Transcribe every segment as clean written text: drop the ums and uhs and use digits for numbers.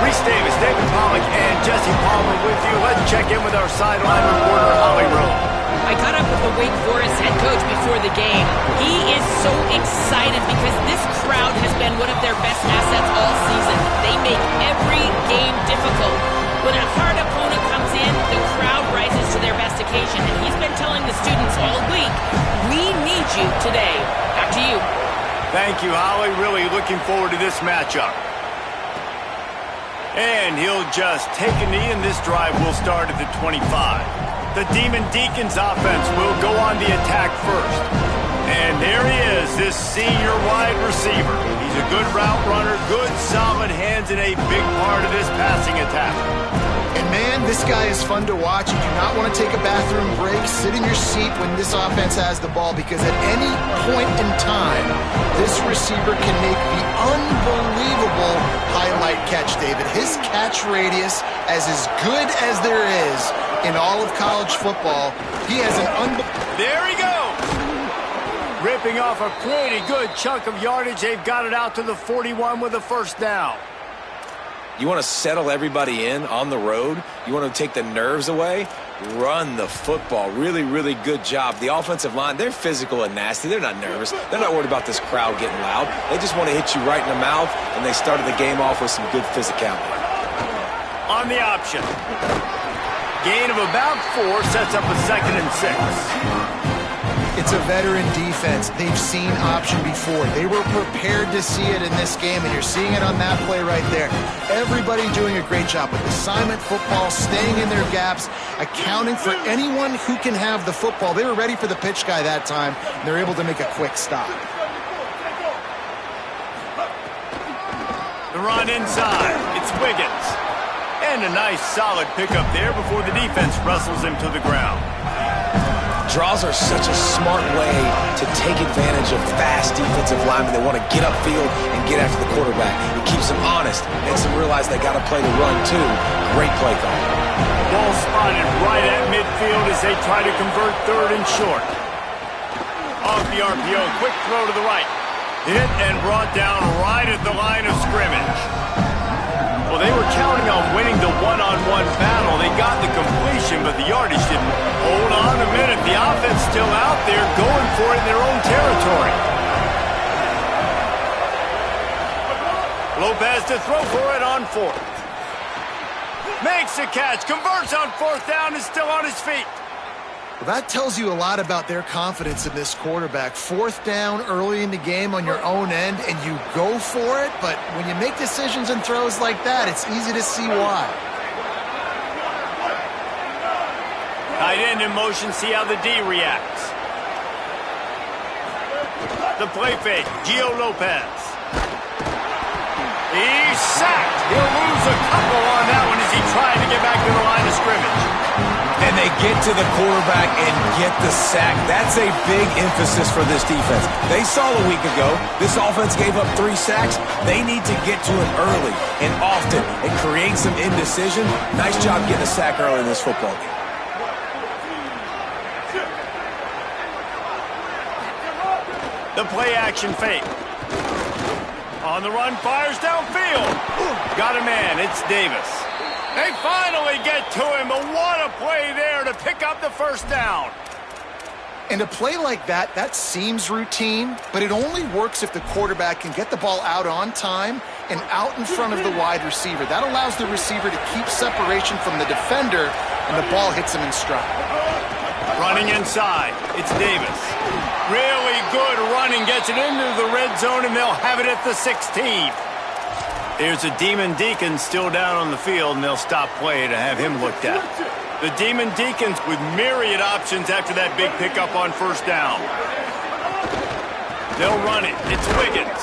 Reese Davis, David Pollack, and Jesse Palmer with you. Let's check in with our sideline reporter, Holly Rowe. I caught up with the Wake Forest head coach before the game. He is so excited because this crowd has been one of their best assets all season. They make every game difficult. When a hard opponent comes in, the crowd rises to their best occasion, and he's been telling the students all week, we need you today. Back to you. Thank you, Holly. Really looking forward to this matchup. And he'll just take a knee, and this drive will start at the 25. The Demon Deacons offense will go on the attack first. And there he is, this senior wide receiver. He's a good route runner, good solid hands, and a big part of this passing attack. And man, this guy is fun to watch. You do not want to take a bathroom break. Sit in your seat when this offense has the ball, because at any point in time, this receiver can make the unbelievable highlight catch, David. His catch radius is as good as there is in all of college football. He has an There he goes! Ripping off a pretty good chunk of yardage. They've got it out to the 41 with a first down. You want to settle everybody in on the road? You want to take the nerves away? Run the football. Really, really good job. The offensive line, they're physical and nasty. They're not nervous. They're not worried about this crowd getting loud. They just want to hit you right in the mouth, and they started the game off with some good physicality. On the option. Gain of about 4 sets up a 2nd and 6. It's a veteran defense. They've seen option before. They were prepared to see it in this game, and you're seeing it on that play right there. Everybody doing a great job with assignment football, staying in their gaps, accounting for anyone who can have the football. They were ready for the pitch guy that time, and they're able to make a quick stop. The run inside. It's Wiggins. And a nice solid pickup there before the defense wrestles him to the ground. Draws are such a smart way to take advantage of fast defensive linemen. They want to get upfield and get after the quarterback. It keeps them honest, makes them realize they got to play the run too. Great play call. Ball spotted right at midfield as they try to convert 3rd and short. Off the RPO, quick throw to the right. Hit and brought down right at the line of scrimmage. Well, they were counting on winning the one-on-one battle. They got the completion, but the yardage didn't. Hold on a minute. The offense still out there going for it in their own territory. Lopez to throw for it on 4th. Makes the catch, converts on 4th down, is still on his feet. Well, that tells you a lot about their confidence in this quarterback. 4th down early in the game on your own end, and you go for it, but when you make decisions and throws like that, it's easy to see why. Tight end in motion, see how the D reacts. The play fake, Gio Lopez. He's sacked. He'll lose a couple on that one as he tried to get back to the line of scrimmage. And they get to the quarterback and get the sack. That's a big emphasis for this defense. They saw a week ago, this offense gave up 3 sacks. They need to get to it early and often and create some indecision. Nice job getting a sack early in this football game. The play action fake. On the run, fires downfield. Got a man, it's Davis. They finally get to him, but what a play there to pick up the first down. And a play like that, that seems routine, but it only works if the quarterback can get the ball out on time and out in front of the wide receiver. That allows the receiver to keep separation from the defender, and the ball hits him in stride. Running inside, it's Davis. Really good running, gets it into the red zone, and they'll have it at the 16. There's a Demon Deacon still down on the field, and they'll stop play to have him looked at. The Demon Deacons with myriad options after that big pickup on 1st down. They'll run it. It's Wiggins.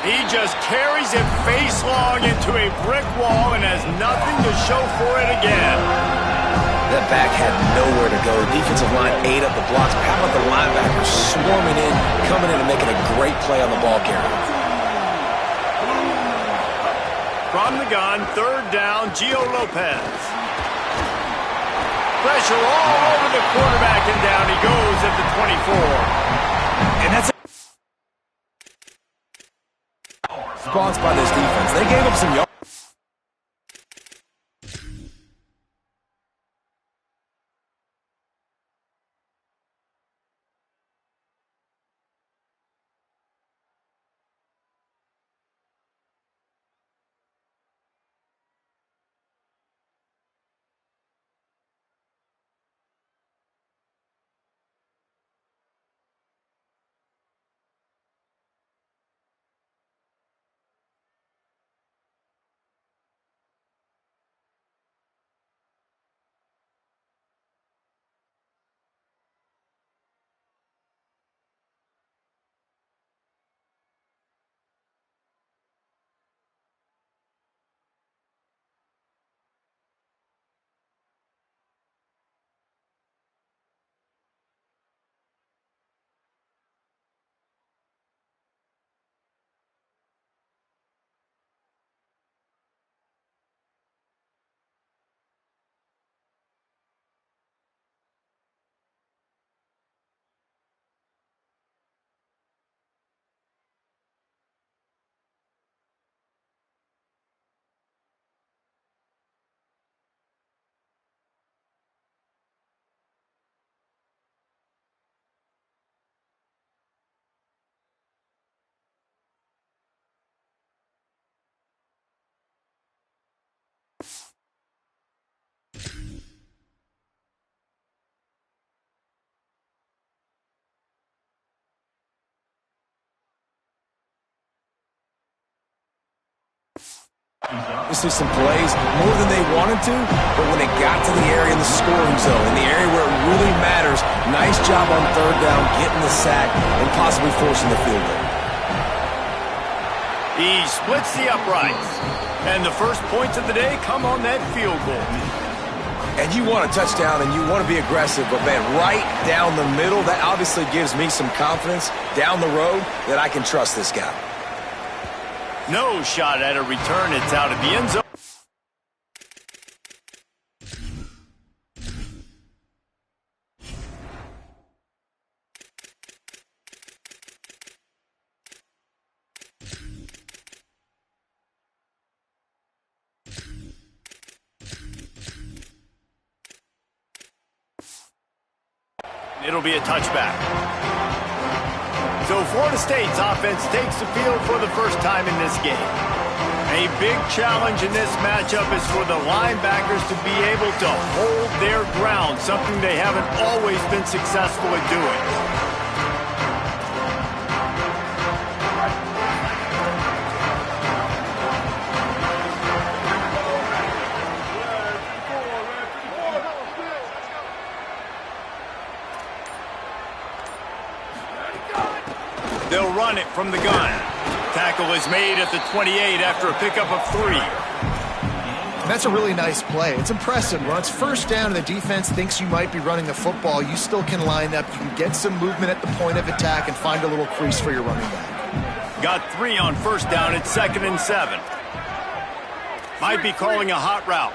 He just carries it face long into a brick wall and has nothing to show for it again. That back had nowhere to go. The defensive line ate up the blocks. How about the linebackers swarming in, coming in and making a great play on the ball carrier? From the gun, 3rd down, Gio Lopez. Pressure all over the quarterback, and down he goes at the 24. And that's spots by this defense. They gave up some yards. This is some plays more than they wanted to, but when it got to the area in the scoring zone, in the area where it really matters, nice job on third down, getting the sack, and possibly forcing the field goal. He splits the uprights, and the first points of the day come on that field goal. And you want a touchdown, and you want to be aggressive, but, man, right down the middle, that obviously gives me some confidence down the road that I can trust this guy. No shot at a return. It's out of the end zone. It'll be a touchback. So Florida State's offense takes the field for the first time in this game. A big challenge in this matchup is for the linebackers to be able to hold their ground, something they haven't always been successful at doing. They'll run it from the gun. Tackle is made at the 28 after a pickup of 3. That's a really nice play. It's impressive. When it's first down and the defense thinks you might be running the football, you still can line up. You can get some movement at the point of attack and find a little crease for your running back. Got 3 on first down. It's 2nd and 7. Might be calling a hot route.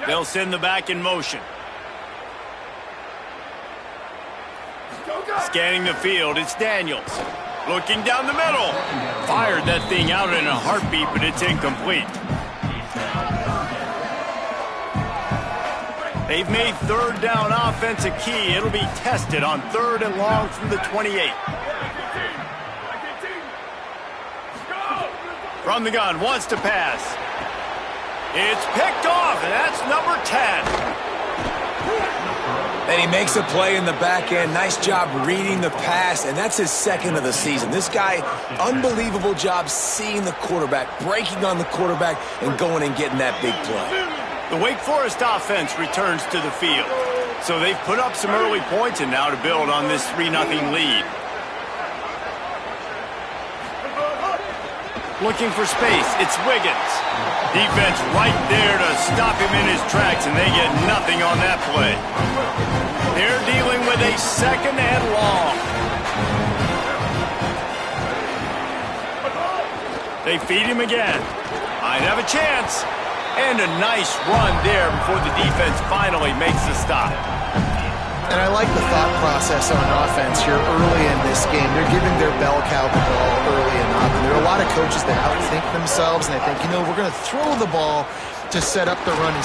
They'll send the back in motion. Scanning the field, it's Daniels. Looking down the middle. Fired that thing out in a heartbeat, but it's incomplete. They've made third down offense a key. It'll be tested on 3rd and long from the 28. From the gun, wants to pass. It's picked off, and that's number 10. And he makes a play in the back end. Nice job reading the pass, and that's his 2nd of the season. This guy, unbelievable job seeing the quarterback, breaking on the quarterback, and going and getting that big play. The Wake Forest offense returns to the field. So they've put up some early points and now to build on this 3-0 lead. Looking for space, it's Wiggins. Defense right there to stop him in his tracks, and they get nothing on that play. They're dealing with a 2nd and long. They feed him again. Might have a chance. And a nice run there before the defense finally makes the stop. And I like the thought process on offense here early in this game. They're giving their bell cow the ball early enough. And there are a lot of coaches that outthink themselves, and they think, you know, we're going to throw the ball to set up the run.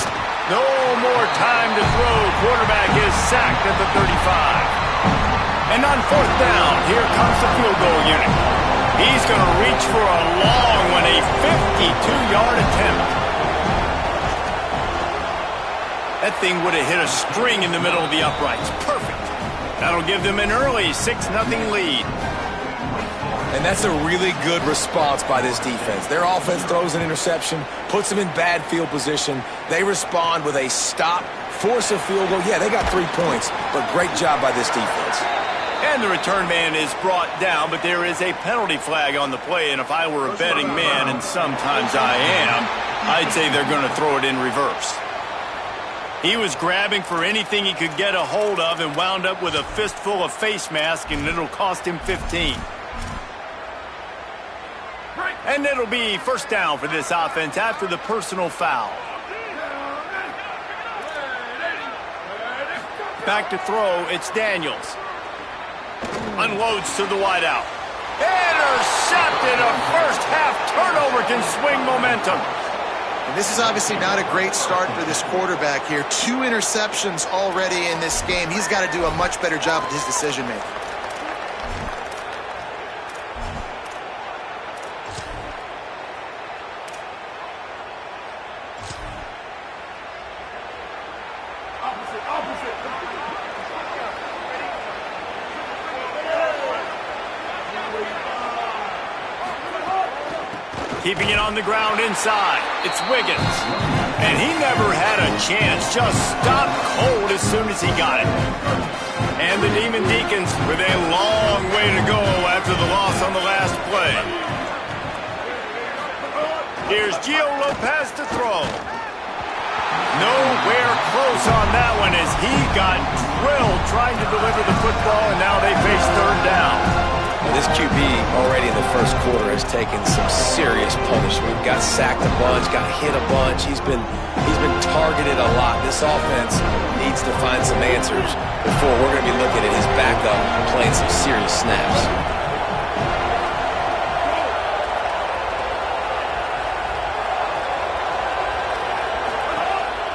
No more time to throw. Quarterback is sacked at the 35. And on 4th down, here comes the field goal unit. He's going to reach for a long one, a 52-yard attempt. That thing would have hit a string in the middle of the uprights. Perfect. That'll give them an early 6-0 lead. And that's a really good response by this defense. Their offense throws an interception, puts them in bad field position. They respond with a stop, force a field goal. Yeah, they got 3 points, but great job by this defense. And the return man is brought down, but there is a penalty flag on the play. And if I were a betting man, and sometimes I am, I'd say they're going to throw it in reverse. He was grabbing for anything he could get a hold of and wound up with a fistful of face mask, and it'll cost him 15. And it'll be first down for this offense after the personal foul. Back to throw, it's Daniels. Unloads to the wideout. Intercepted! A first-half turnover can swing momentum. And this is obviously not a great start for this quarterback here. 2 interceptions already in this game. He's got to do a much better job with his decision-making. Keeping it on the ground inside. It's Wiggins. And he never had a chance. Just stopped cold as soon as he got it. And the Demon Deacons with a long way to go after the loss on the last play. Here's Gio Lopez to throw. Nowhere close on that one as he got drilled trying to deliver the football, and now they face third down. This QB already in the first quarter has taken some serious punishment. Got sacked a bunch, got hit a bunch. He's been targeted a lot. This offense needs to find some answers before we're going to be looking at his backup playing some serious snaps.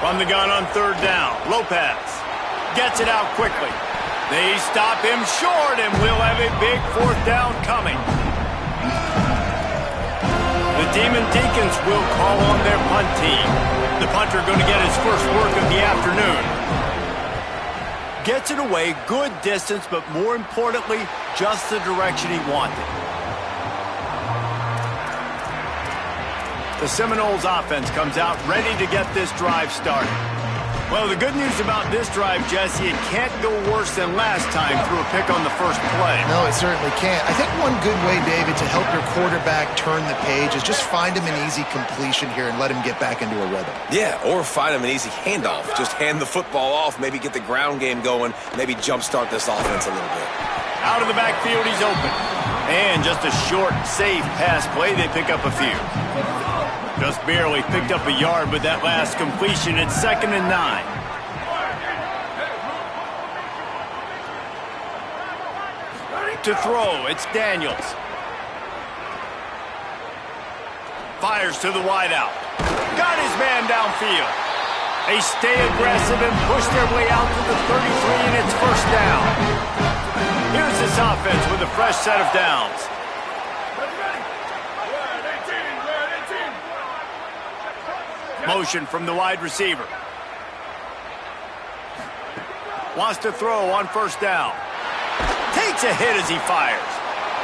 From the gun on third down, Lopez gets it out quickly. They stop him short, and we'll have a big fourth down coming. The Demon Deacons will call on their punt team. The punter going to get his first work of the afternoon. Gets it away, good distance, but more importantly, just the direction he wanted. The Seminoles offense comes out ready to get this drive started. Well, the good news about this drive, Jesse, it can't go worse than last time through a pick on the first play. No, it certainly can't. I think one good way, David, to help your quarterback turn the page is just find him an easy completion here and let him get back into a rhythm. Yeah, or find him an easy handoff. Just hand the football off, maybe get the ground game going, maybe jumpstart this offense a little bit. Out of the backfield, he's open. And just a short, safe pass play, they pick up a few. Just barely picked up a yard with that last completion. It's 2nd and 9. To throw, it's Daniels. Fires to the wideout. Got his man downfield. They stay aggressive and push their way out to the 33, and it's first down. Here's this offense with a fresh set of downs. Motion from the wide receiver. Wants to throw on first down. Takes a hit as he fires.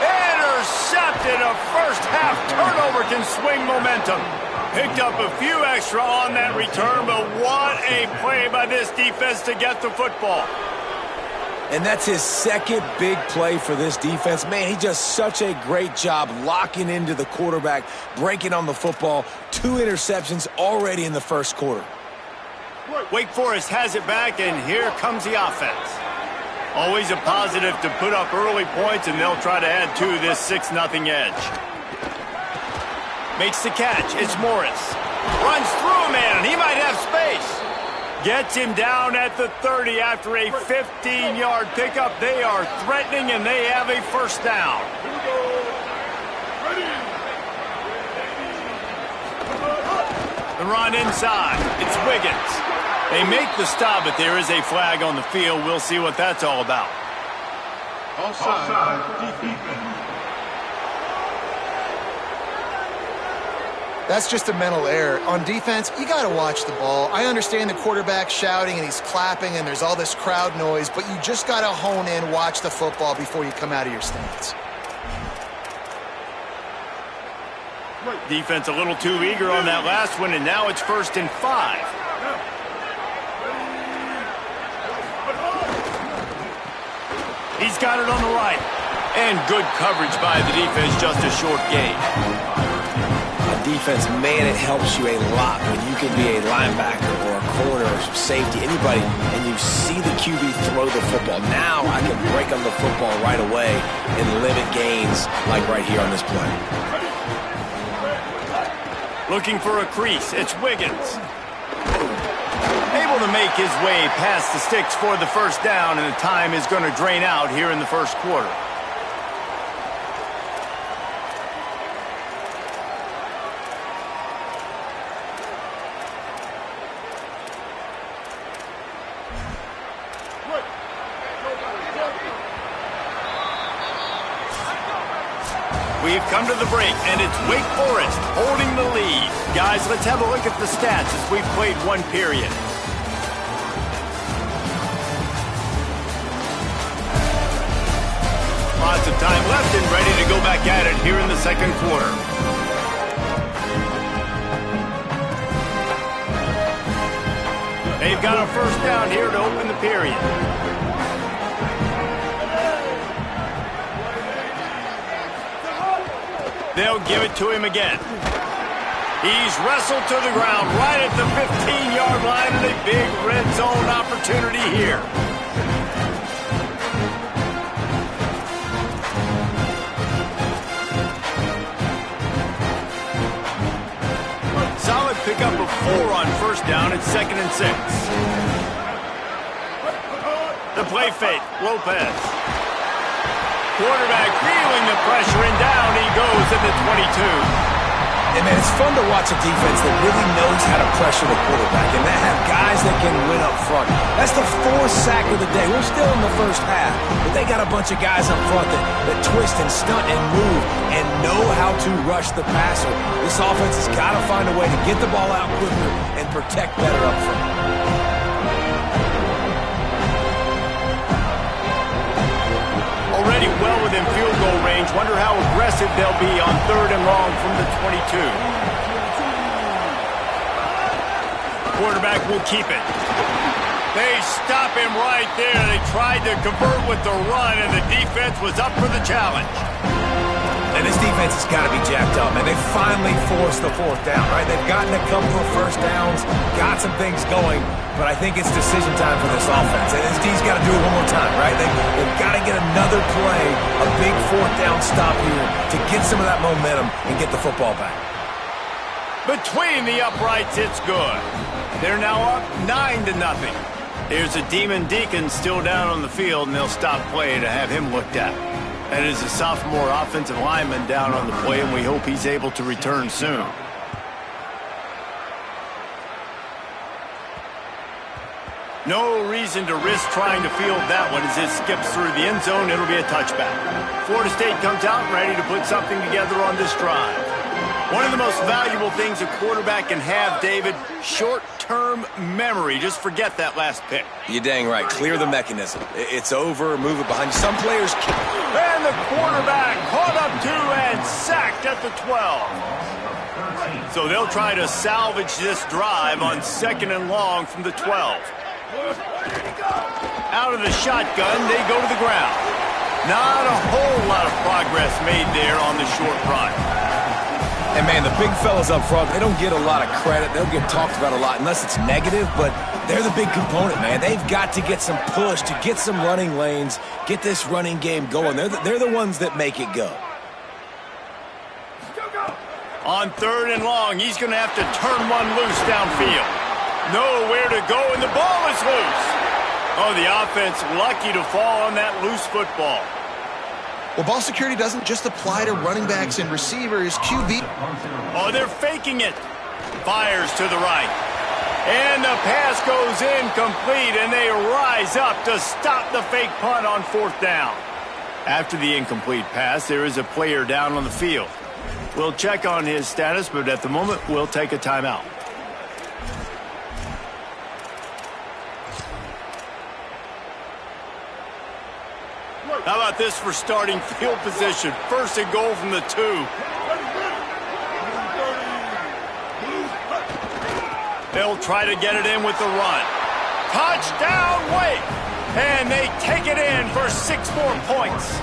Intercepted. A first half turnover can swing momentum. Picked up a few extra on that return, but what a play by this defense to get the football. And that's his second big play for this defense. Man, he does such a great job locking into the quarterback, breaking on the football. 2 interceptions already in the first quarter. Wake Forest has it back, and here comes the offense. Always a positive to put up early points, and they'll try to add to this 6-0 edge. Makes the catch. It's Morris. Runs through a man, and he might have space. Gets him down at the 30 after a 15-yard pickup. They are threatening, and they have a first down. The run inside. It's Wiggins. They make the stop, but there is a flag on the field. We'll see what that's all about. That's just a mental error. On defense, you got to watch the ball. I understand the quarterback shouting and he's clapping and there's all this crowd noise, but you just got to hone in, watch the football before you come out of your stance. Defense a little too eager on that last one, and now it's 1st and 5. He's got it on the right. And good coverage by the defense, just a short gain. Defense, man, it helps you a lot when you can be a linebacker or a corner or safety, anybody, and you see the QB throw the football. Now I can break on the football right away and limit gains like right here on this play. Looking for a crease. It's Wiggins. Able to make his way past the sticks for the first down, and the time is going to drain out here in the first quarter. We've come to the break, and it's Wake Forest holding the lead. Guys, let's have a look at the stats as we've played one period. Lots of time left and ready to go back at it here in the second quarter. They've got a first down here to open the period. They'll give it to him again. He's wrestled to the ground right at the 15-yard line, and a big red zone opportunity here. Solid pickup of 4 on first down. It's 2nd and 6. The play fake, Lopez. Quarterback feeling the pressure, and down he goes at the 22. And, man, it's fun to watch a defense that really knows how to pressure the quarterback and that have guys that can win up front. That's the 4th sack of the day. We're still in the first half, but they got a bunch of guys up front that twist and stunt and move and know how to rush the passer. This offense has got to find a way to get the ball out quicker and protect better up front. Already well within field goal range. Wonder how aggressive they'll be on 3rd and long from the 22. Quarterback will keep it. They stop him right there. They tried to convert with the run, and the defense was up for the challenge. And this defense has got to be jacked up, man. They finally forced the 4th down, right? They've gotten a couple of first downs, got some things going, but I think it's decision time for this offense. And this D's got to do it one more time, right? They've got to get another play, a big 4th down stop here to get some of that momentum and get the football back. Between the uprights, it's good. They're now up 9-0. Here's a Demon Deacon still down on the field, and they'll stop play to have him looked at. That is a sophomore offensive lineman down on the play, and we hope he's able to return soon. No reason to risk trying to field that one as it skips through the end zone. It'll be a touchback. Florida State comes out ready to put something together on this drive. One of the most valuable things a quarterback can have, David, short-term memory. Just forget that last pick. You're dang right. Clear the mechanism. It's over. Move it behind you. Some players can't. And the quarterback caught up to and sacked at the 12. So they'll try to salvage this drive on 2nd and long from the 12. Out of the shotgun, they go to the ground. Not a whole lot of progress made there on the short run. And, man, the big fellas up front, they don't get a lot of credit. They'll get talked about a lot unless it's negative, but they're the big component, man. They've got to get some push, to get some running lanes, get this running game going. They're the ones that make it go. On 3rd and long, he's going to have to turn one loose downfield. Nowhere to go, and the ball is loose. Oh, the offense lucky to fall on that loose football. Well, ball security doesn't just apply to running backs and receivers. QB. Oh, they're faking it. Fires to the right. And the pass goes incomplete, and they rise up to stop the fake punt on 4th down. After the incomplete pass, there is a player down on the field. We'll check on his status, but at the moment, we'll take a timeout. How about this for starting field position? 1st and goal from the 2. They'll try to get it in with the run. Touchdown, Wake! And they take it in for 6 more points.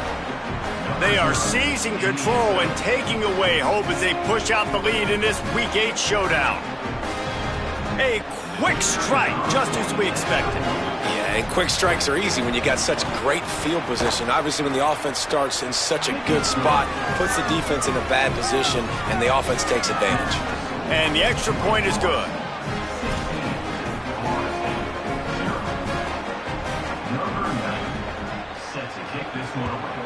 They are seizing control and taking away hope as they push out the lead in this Week 8 showdown. A quick strike, just as we expected. Yeah, and quick strikes are easy when you got such great field position. Obviously, when the offense starts in such a good spot, puts the defense in a bad position, and the offense takes advantage. And the extra point is good. Set to kick this one away.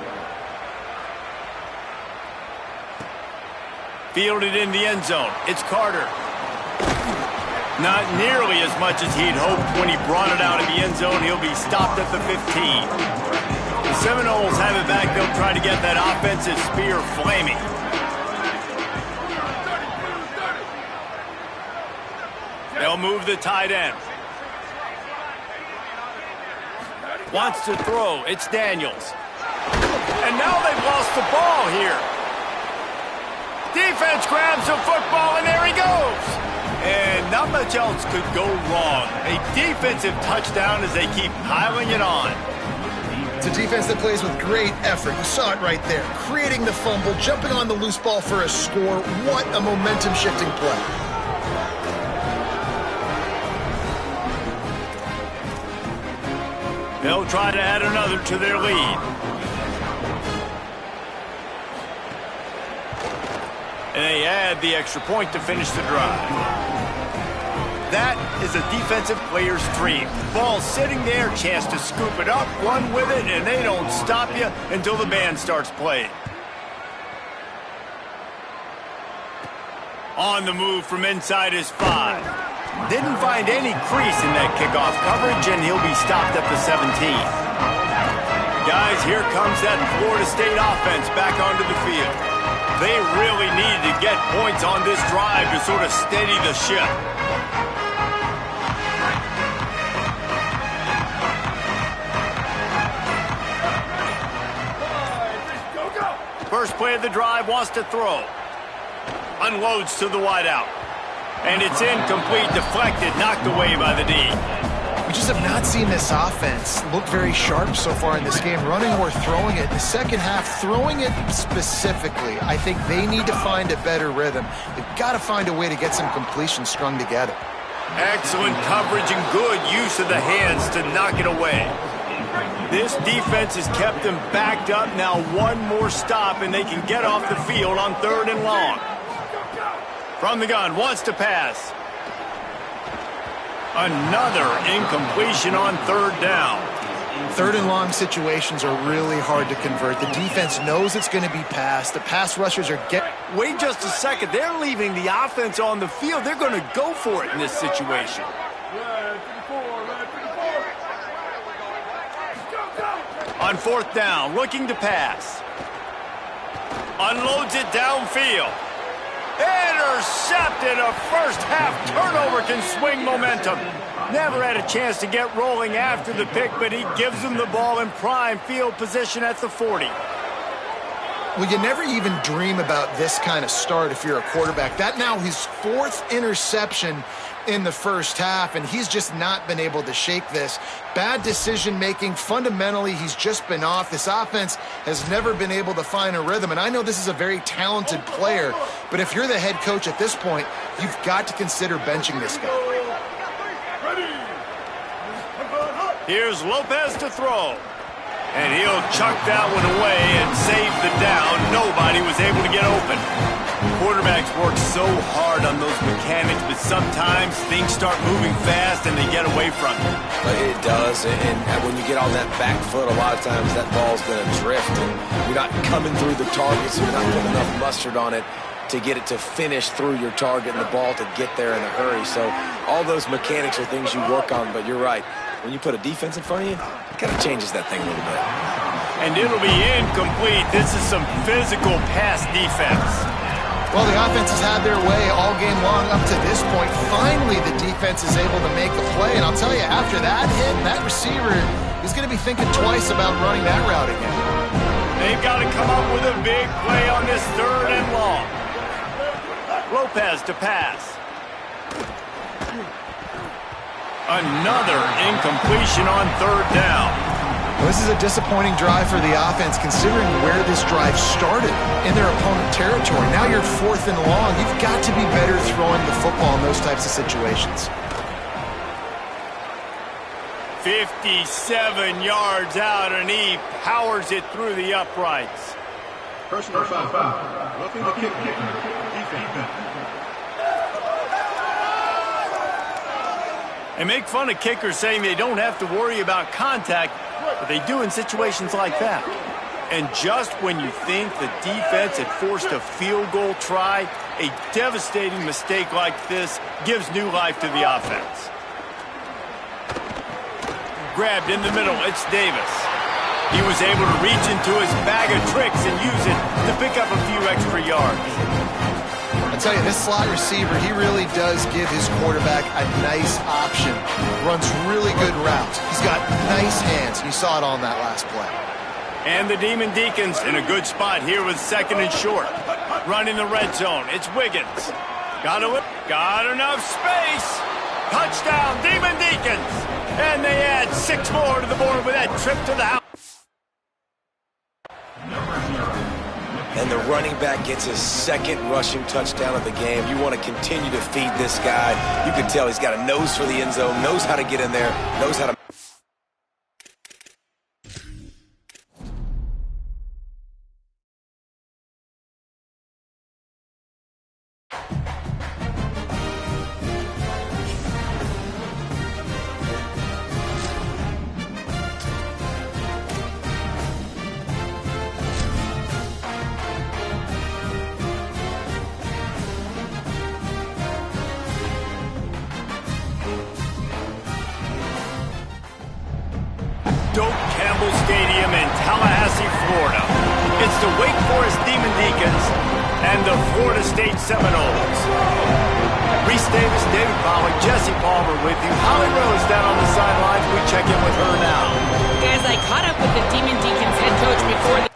Fielded in the end zone. It's Carter. Not nearly as much as he'd hoped when he brought it out of the end zone. He'll be stopped at the 15. The Seminoles have it back. They'll try to get that offensive spear flaming. They'll move the tight end. Wants to throw. It's Daniels. And now they've lost the ball here. Defense grabs the football, and there he goes. And not much else could go wrong. A defensive touchdown as they keep piling it on. It's a defense that plays with great effort. You saw it right there. Creating the fumble, jumping on the loose ball for a score. What a momentum-shifting play. They'll try to add another to their lead. And they add the extra point to finish the drive. That is a defensive player's dream. Ball sitting there, chance to scoop it up, run with it, and they don't stop you until the band starts playing. On the move from inside his 5. Didn't find any crease in that kickoff coverage, and he'll be stopped at the 17. Guys, here comes that Florida State offense back onto the field. They really needed to get points on this drive to sort of steady the ship. First play of the drive, wants to throw. Unloads to the wideout. And it's incomplete, deflected, knocked away by the D. We just have not seen this offense look very sharp so far in this game, running or throwing it. In the second half, throwing it specifically, I think they need to find a better rhythm. They've got to find a way to get some completions strung together. Excellent coverage and good use of the hands to knock it away. This defense has kept them backed up. Now one more stop and they can get off the field on 3rd and long. From the gun, wants to pass. Another incompletion on 3rd down. 3rd and long situations are really hard to convert. The defense knows it's going to be passed. The pass rushers are Wait just a second. They're leaving the offense on the field. They're going to go for it in this situation. On 4th down, looking to pass. Unloads it downfield. Intercepted. A first half turnover can swing momentum. Never had a chance to get rolling after the pick, but he gives them the ball in prime field position at the 40. Well, you never even dream about this kind of start if you're a quarterback. That now his 4th interception in the first half, and he's just not been able to shake this. Bad decision-making. Fundamentally, he's just been off. This offense has never been able to find a rhythm, and I know this is a very talented player, but if you're the head coach at this point, you've got to consider benching this guy. Here's Lopez to throw. And he'll chuck that one away and save the down. Nobody was able to get open. Quarterbacks work so hard on those mechanics, but sometimes things start moving fast and they get away from you. It does, and when you get on that back foot, a lot of times that ball's going to drift, and you're not coming through the target, so you're not putting enough mustard on it to get it to finish through your target and the ball to get there in a hurry. So all those mechanics are things you work on, but you're right. When you put a defense in front of you, it kind of changes that thing a little bit. And it'll be incomplete. This is some physical pass defense. Well, the offense has had their way all game long up to this point. Finally, the defense is able to make a play. And I'll tell you, after that hit, that receiver is going to be thinking twice about running that route again. They've got to come up with a big play on this 3rd and long. Lopez to pass. Another incompletion on 3rd down. Well, this is a disappointing drive for the offense considering where this drive started in their opponent territory. Now you're 4th and long. You've got to be better throwing the football in those types of situations. 57 yards out, and he powers it through the uprights. Personal foul. Roughing the kick. Defense. They make fun of kickers saying they don't have to worry about contact, but they do in situations like that. And just when you think the defense had forced a field goal try, a devastating mistake like this gives new life to the offense. Grabbed in the middle, it's Davis. He was able to reach into his bag of tricks and use it to pick up a few extra yards. I tell you, this slot receiver, he really does give his quarterback a nice option. Runs really good routes. He's got nice hands. You saw it on that last play. And the Demon Deacons in a good spot here with 2nd and short. Running the red zone. It's Wiggins. Got enough space. Touchdown, Demon Deacons. And they add 6 more to the board with that trip to the house. And the running back gets his 2nd rushing touchdown of the game. You want to continue to feed this guy. You can tell he's got a nose for the end zone, knows how to get in there, knows how to... Doak Campbell Stadium in Tallahassee, Florida. It's the Wake Forest Demon Deacons and the Florida State Seminoles. Reese Davis, David Pollock, Jesse Palmer with you. Holly Rose down on the sidelines. We check in with her now. Guys, I caught up with the Demon Deacons head coach before the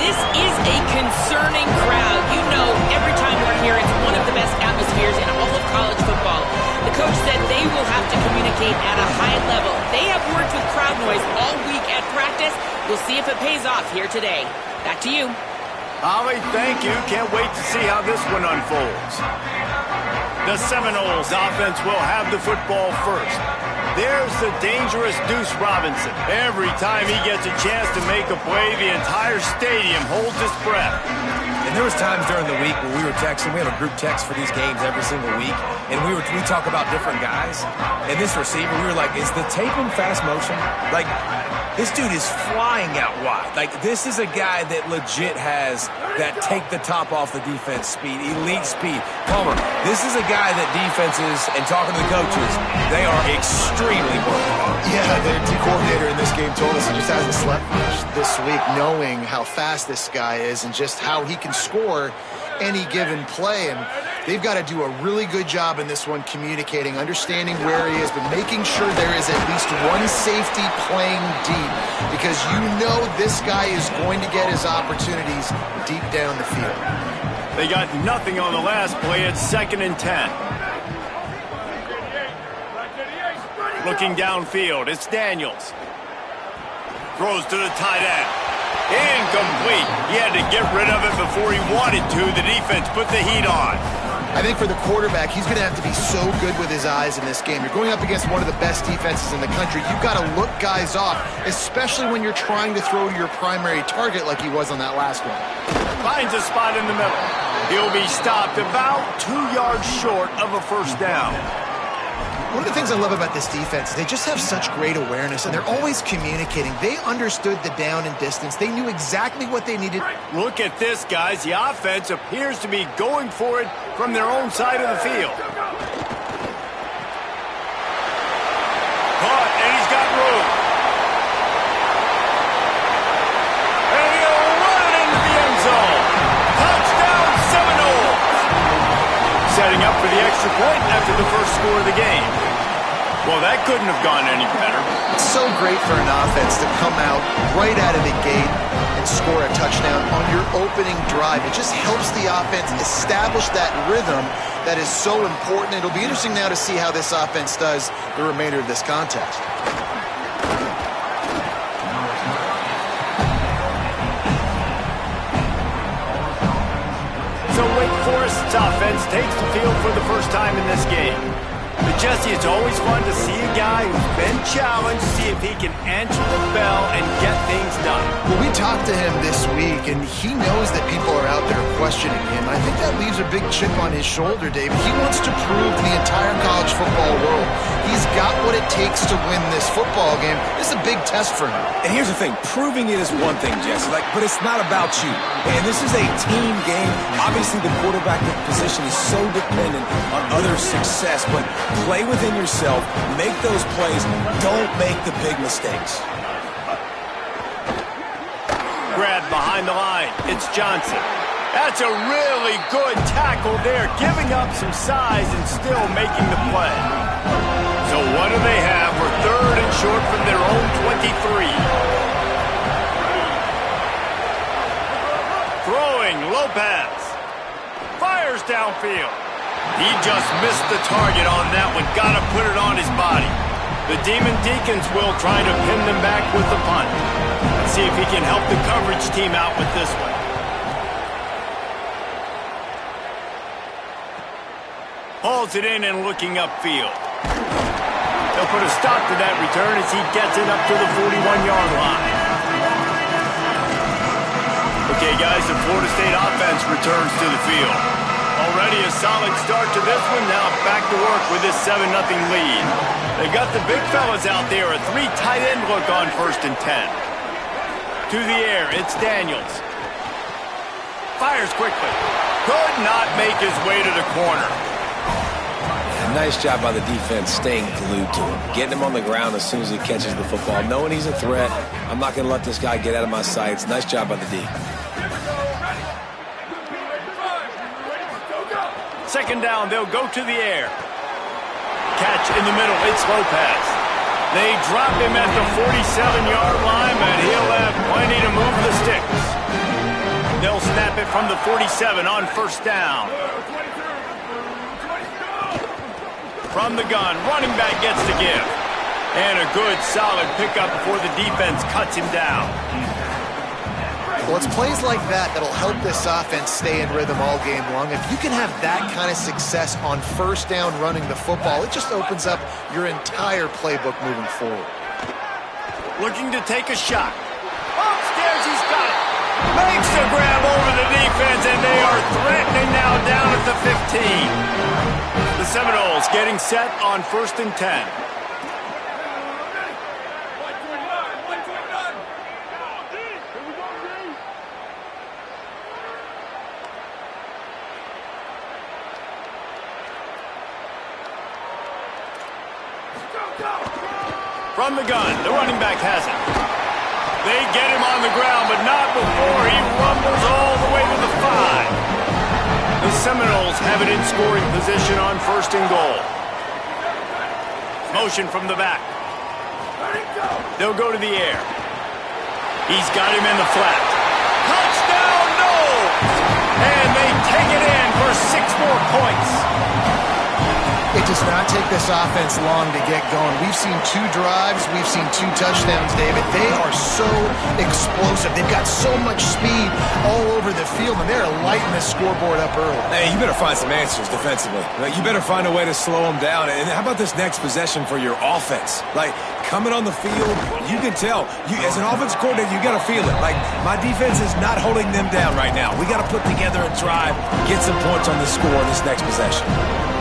This is a concerning crowd. You know, every time we're here, it's one of the best atmospheres in all of college football. The coach said they will have to communicate at a high level. They have worked with crowd noise all week at practice. We'll see if it pays off here today. Back to you. Holly, thank you. Can't wait to see how this one unfolds. The Seminoles offense will have the football first. There's the dangerous Deuce Robinson. Every time he gets a chance to make a play, the entire stadium holds its breath. And there was times during the week where we were texting. We have a group text for these games every single week. And we talk about different guys. And this receiver, we were like, is the tape in fast motion? Like, this dude is flying out wide. Like, this is a guy that legit has that take the top off the defense speed, elite speed. Palmer, this is a guy that defenses, and talking to the coaches, they are extremely worried about. Yeah, the D coordinator in this game told us he just hasn't slept much this week, knowing how fast this guy is and just how he can score any given play. And they've got to do a really good job in this one communicating, understanding where he is, but making sure there is at least one safety playing deep, because you know this guy is going to get his opportunities deep down the field. They got nothing on the last play. It's 2nd and 10. Looking downfield, it's Daniels. Throws to the tight end. Incomplete. He had to get rid of it before he wanted to. The defense put the heat on. I think for the quarterback, he's going to have to be so good with his eyes in this game. You're going up against one of the best defenses in the country. You've got to look guys off, especially when you're trying to throw to your primary target like he was on that last one. Finds a spot in the middle. He'll be stopped about 2 yards short of a first down. One of the things I love about this defense is they just have such great awareness, and they're always communicating. They understood the down and distance. They knew exactly what they needed. Look at this, guys. The offense appears to be going for it from their own side of the field. Caught, and he's got room. And he'll run it into the end zone. Touchdown, Seminoles. Setting up for the extra point after the first score of the game. Well, that couldn't have gone any better. It's so great for an offense to come out right out of the gate and score a touchdown on your opening drive. It just helps the offense establish that rhythm that is so important. It'll be interesting now to see how this offense does the remainder of this contest. So Wake Forest's offense takes the field for the first time in this game. But Jesse, it's always fun to see a guy who's been challenged, see if he can answer the bell and get things done. Well, we talked to him this week, and he knows that people are out there questioning him. I think that leaves a big chip on his shoulder, Dave. He wants to prove to the entire college football world he's got what it takes to win this football game. This is a big test for him. And here's the thing, proving it is one thing, Jesse, but it's not about you. And this is a team game. Obviously, the quarterback position is so dependent on other success, but play within yourself, make those plays, don't make the big mistakes. Grab behind the line, it's Johnson. That's a really good tackle there, giving up some size and still making the play. So what do they have for 3rd and short from their own 23? Throwing, Lopez. Fires downfield. He just missed the target on that one. Got to put it on his body. The Demon Deacons will try to pin them back with the punt. Let's see if he can help the coverage team out with this one. Hauls it in and looking upfield. They'll put a stop to that return as he gets it up to the 41-yard line. Okay, guys, the Florida State offense returns to the field. Already a solid start to this one. Now back to work with this 7-0 lead. They got the big fellas out there. A 3 tight end look on 1st and 10. To the air, it's Daniels. Fires quickly. Could not make his way to the corner. Nice job by the defense staying glued to him. Getting him on the ground as soon as he catches the football. Knowing he's a threat. I'm not going to let this guy get out of my sights. Nice job by the D. 2nd down, they'll go to the air. Catch in the middle, it's Lopez. They drop him at the 47-yard line, but he'll have plenty to move the sticks. They'll snap it from the 47 on 1st down. From the gun, running back gets the give. And a good, solid pickup before the defense cuts him down. Well, it's plays like that that'll help this offense stay in rhythm all game long. If you can have that kind of success on 1st down running the football, it just opens up your entire playbook moving forward. Looking to take a shot. Upstairs, he's got it. Makes the grab over the defense, and they are threatening now down at the 15. The Seminoles getting set on 1st and 10. From the gun, the running back has it. They get him on the ground, but not before he rumbles all the way to the 5. The Seminoles have it in scoring position on 1st and goal. Motion from the back. They'll go to the air. He's got him in the flat. Touchdown, no! And they take it in for 6 more points. It does not take this offense long to get going. We've seen 2 drives. We've seen 2 touchdowns, David. They are so explosive. They've got so much speed all over the field, and they're lighting the scoreboard up early. Hey, you better find some answers defensively. Like, you better find a way to slow them down. And how about this next possession for your offense? Like, coming on the field, you can tell. As an offensive coordinator, you got to feel it. Like, my defense is not holding them down right now. We got to put together a drive, get some points on the score in this next possession.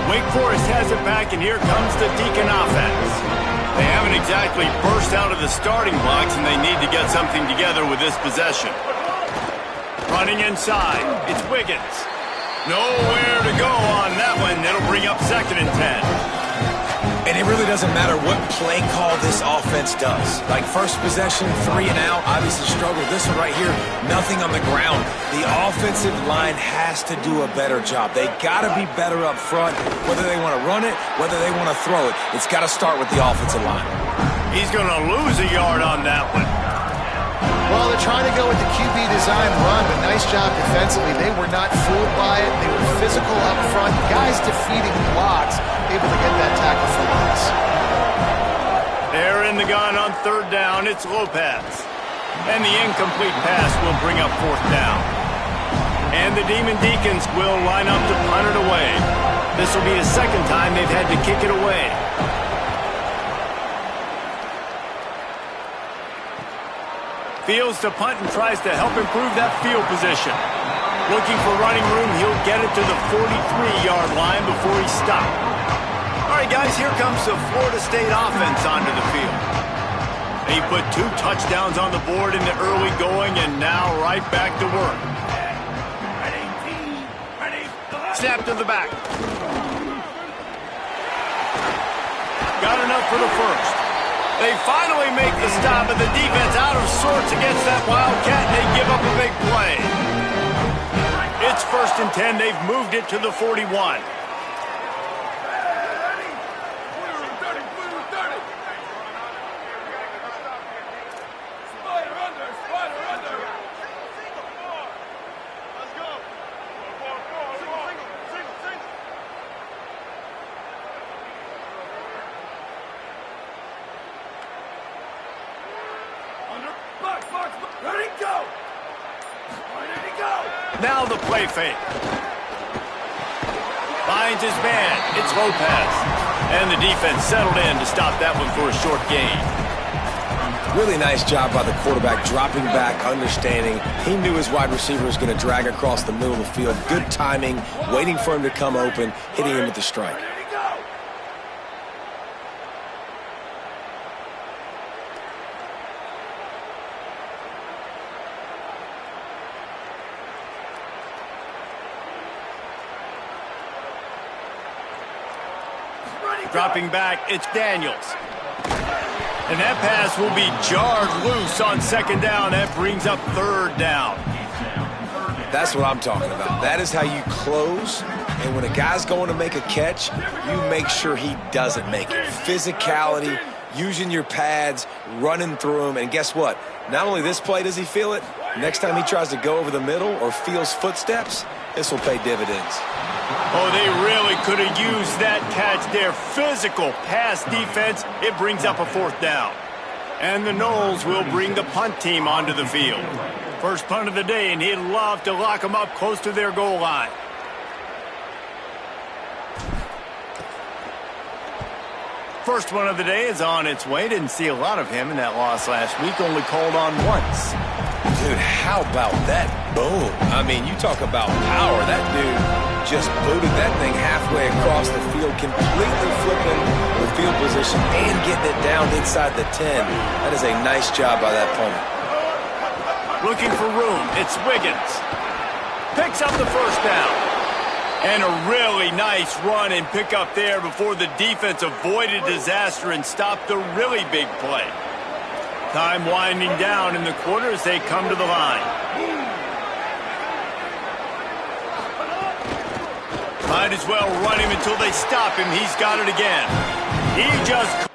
Wake Forest has it back, and here comes the Deacon offense. They haven't exactly burst out of the starting blocks, and they need to get something together with this possession. Running inside, it's Wiggins. Nowhere to go on that one. It'll bring up 2nd and 10. And it really doesn't matter what play call this offense does. Like, first possession, 3 and out, obviously struggled. This one right here, nothing on the ground. The offensive line has to do a better job. They got to be better up front, whether they want to run it, whether they want to throw it. It's got to start with the offensive line. He's going to lose a yard on that one. Well, they're trying to go with the QB design run, but nice job defensively. They were not fooled by it. They were physical up front. Guys defeating blocks, able to get that tackle for loss. They're in the gun on 3rd down. It's Lopez. And the incomplete pass will bring up 4th down. And the Demon Deacons will line up to punt it away. This will be the 2nd time they've had to kick it away. Fields to punt and tries to help improve that field position. Looking for running room, he'll get it to the 43-yard line before he's stopped. All right, guys, here comes the Florida State offense onto the field. They put 2 touchdowns on the board in the early going, and now right back to work. Snap to the back. Got enough for the first. They finally make the stop, and the defense out of sorts against that Wildcat, and they give up a big play. It's 1st and 10. They've moved it to the 41. Now the play fake. Finds his man. It's Lopez. And the defense settled in to stop that one for a short gain. Really nice job by the quarterback, dropping back, understanding. He knew his wide receiver was going to drag across the middle of the field. Good timing, waiting for him to come open, hitting him with the strike. Dropping back, it's Daniels. And that pass will be jarred loose on 2nd down. That brings up 3rd down. That's what I'm talking about. That is how you close. And when a guy's going to make a catch, you make sure he doesn't make it. Physicality, using your pads, running through them. And guess what? Not only this play does he feel it, next time he tries to go over the middle or feels footsteps, this will pay dividends. Oh, they really could have used that catch there. Physical pass defense. It brings up a 4th down. And the Noles will bring the punt team onto the field. First punt of the day, and he'd love to lock them up close to their goal line. First one of the day is on its way. Didn't see a lot of him in that loss last week. Only called on once. Dude, how about that boom? I mean, you talk about power. That dude just booted that thing halfway across the field, completely flipping the field position and getting it down inside the 10. That is a nice job by that opponent. Looking for room. It's Wiggins. Picks up the 1st down. And a really nice run and pick up there before the defense avoided disaster and stopped the really big play. Time winding down in the quarter as they come to the line. Might as well run him until they stop him. He's got it again. He just...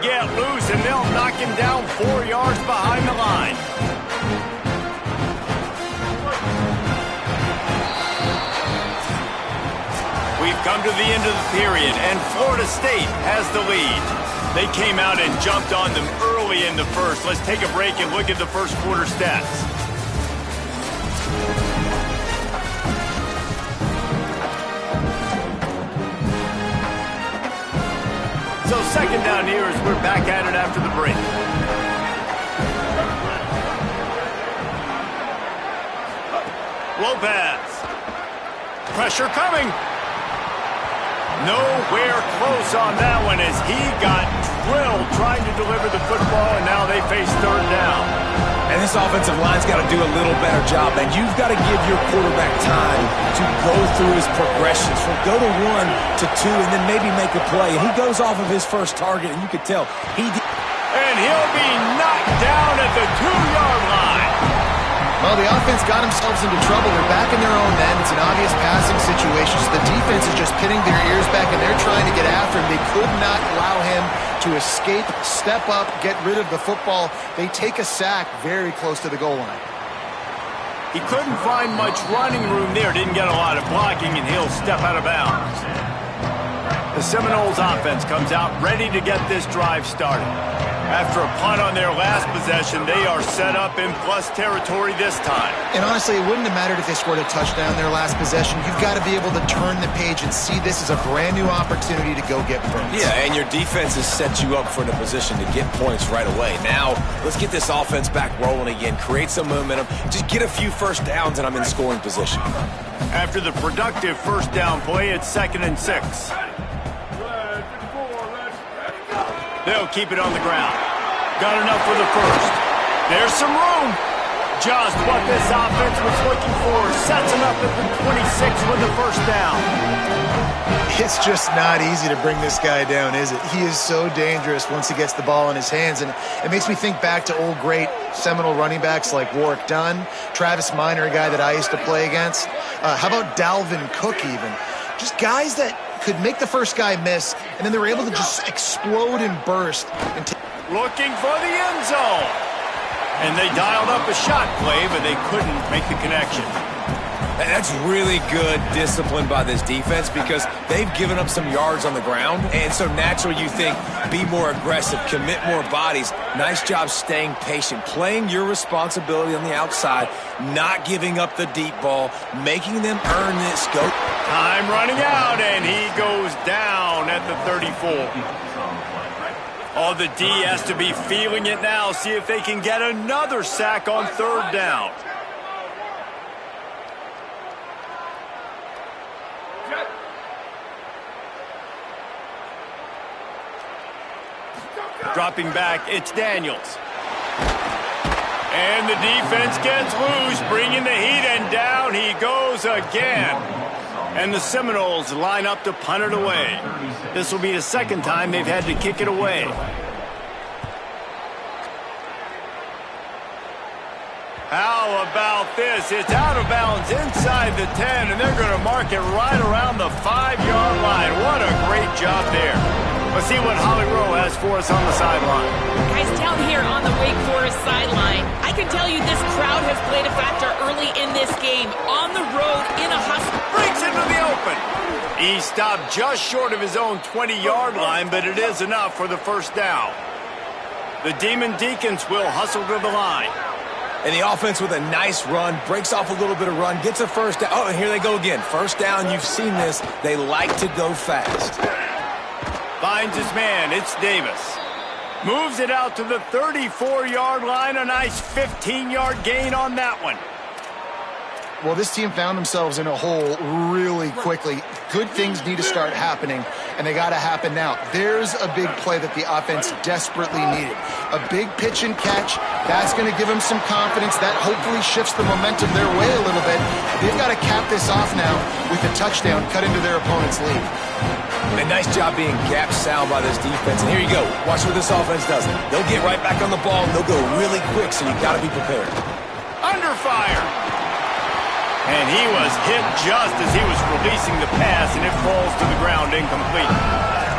get loose, and they'll knock him down 4 yards behind the line. We've come to the end of the period, and Florida State has the lead. They came out and jumped on them early in the first. Let's take a break and look at the first quarter stats. So 2nd down here as we're back at it after the break. Lopez. Pressure coming. Nowhere close on that one as he got drilled trying to deliver the football, and now they face 3rd down. And this offensive line's got to do a little better job, and you've got to give your quarterback time to go through his progressions from go to 1 to 2 and then maybe make a play. And he goes off of his first target, and you could tell he did. And he'll be knocked down at the 2-yard line. Well, the offense got themselves into trouble. They're back in their own end. It's an obvious passing situation. So the defense is just pinning their ears back, and they're trying to get after him. They could not allow him to escape, step up, get rid of the football. They take a sack very close to the goal line. He couldn't find much running room there. Didn't get a lot of blocking, and he'll step out of bounds. The Seminoles offense comes out ready to get this drive started. After a punt on their last possession, they are set up in plus territory this time. And honestly, it wouldn't have mattered if they scored a touchdown their last possession. You've got to be able to turn the page and see this as a brand new opportunity to go get points. Yeah, and your defense has set you up for the position to get points right away. Now, let's get this offense back rolling again, create some momentum, just get a few first downs, and I'm in scoring position. After the productive first down play, it's 2nd and 6. They'll keep it on the ground. Got enough for the first. There's some room. Just what this offense was looking for. Sets him up at the 26 with the first down. It's just not easy to bring this guy down, is it? He is so dangerous once he gets the ball in his hands. And it makes me think back to old great Seminole running backs like Warwick Dunn, Travis Minor, a guy that I used to play against. How about Dalvin Cook even? Just guys that could make the first guy miss, and then they were able to just explode and burst. Looking for the end zone. And they dialed up a shot play, but they couldn't make the connection. That's really good discipline by this defense because they've given up some yards on the ground, and so naturally you think, be more aggressive, commit more bodies. Nice job staying patient, playing your responsibility on the outside, not giving up the deep ball, making them earn this go. Time running out, and he goes down at the 34. Oh, the D has to be feeling it now. See if they can get another sack on 3rd down. Dropping back, it's Daniels. And the defense gets loose, bringing the heat, and down he goes again. And the Seminoles line up to punt it away. This will be the 2nd time they've had to kick it away. How about this? It's out of bounds inside the 10, and they're going to mark it right around the 5-yard line. What a great job there. Let's see what Holly Rowe has for us on the sideline. Guys, down here on the Wake Forest sideline, I can tell you this crowd has played a factor early in this game. On the road, in a hustle. Breaks into the open. He stopped just short of his own 20-yard line, but it is enough for the first down. The Demon Deacons will hustle to the line. And the offense with a nice run, breaks off a little bit of run, gets a first down. Oh, and here they go again. First down, you've seen this. They like to go fast. Finds his man, it's Davis. Moves it out to the 34-yard line. A nice 15-yard gain on that one. Well, this team found themselves in a hole really quickly. Good things need to start happening, and they got to happen now. There's a big play that the offense desperately needed. A big pitch and catch. That's going to give them some confidence. That hopefully shifts the momentum their way a little bit. They've got to cap this off now with a touchdown cut into their opponent's lead. A nice job being gap sound by this defense. And here you go. Watch what this offense does. They'll get right back on the ball, and they'll go really quick, so you got to be prepared. Under fire. And he was hit just as he was releasing the pass, and it falls to the ground incomplete.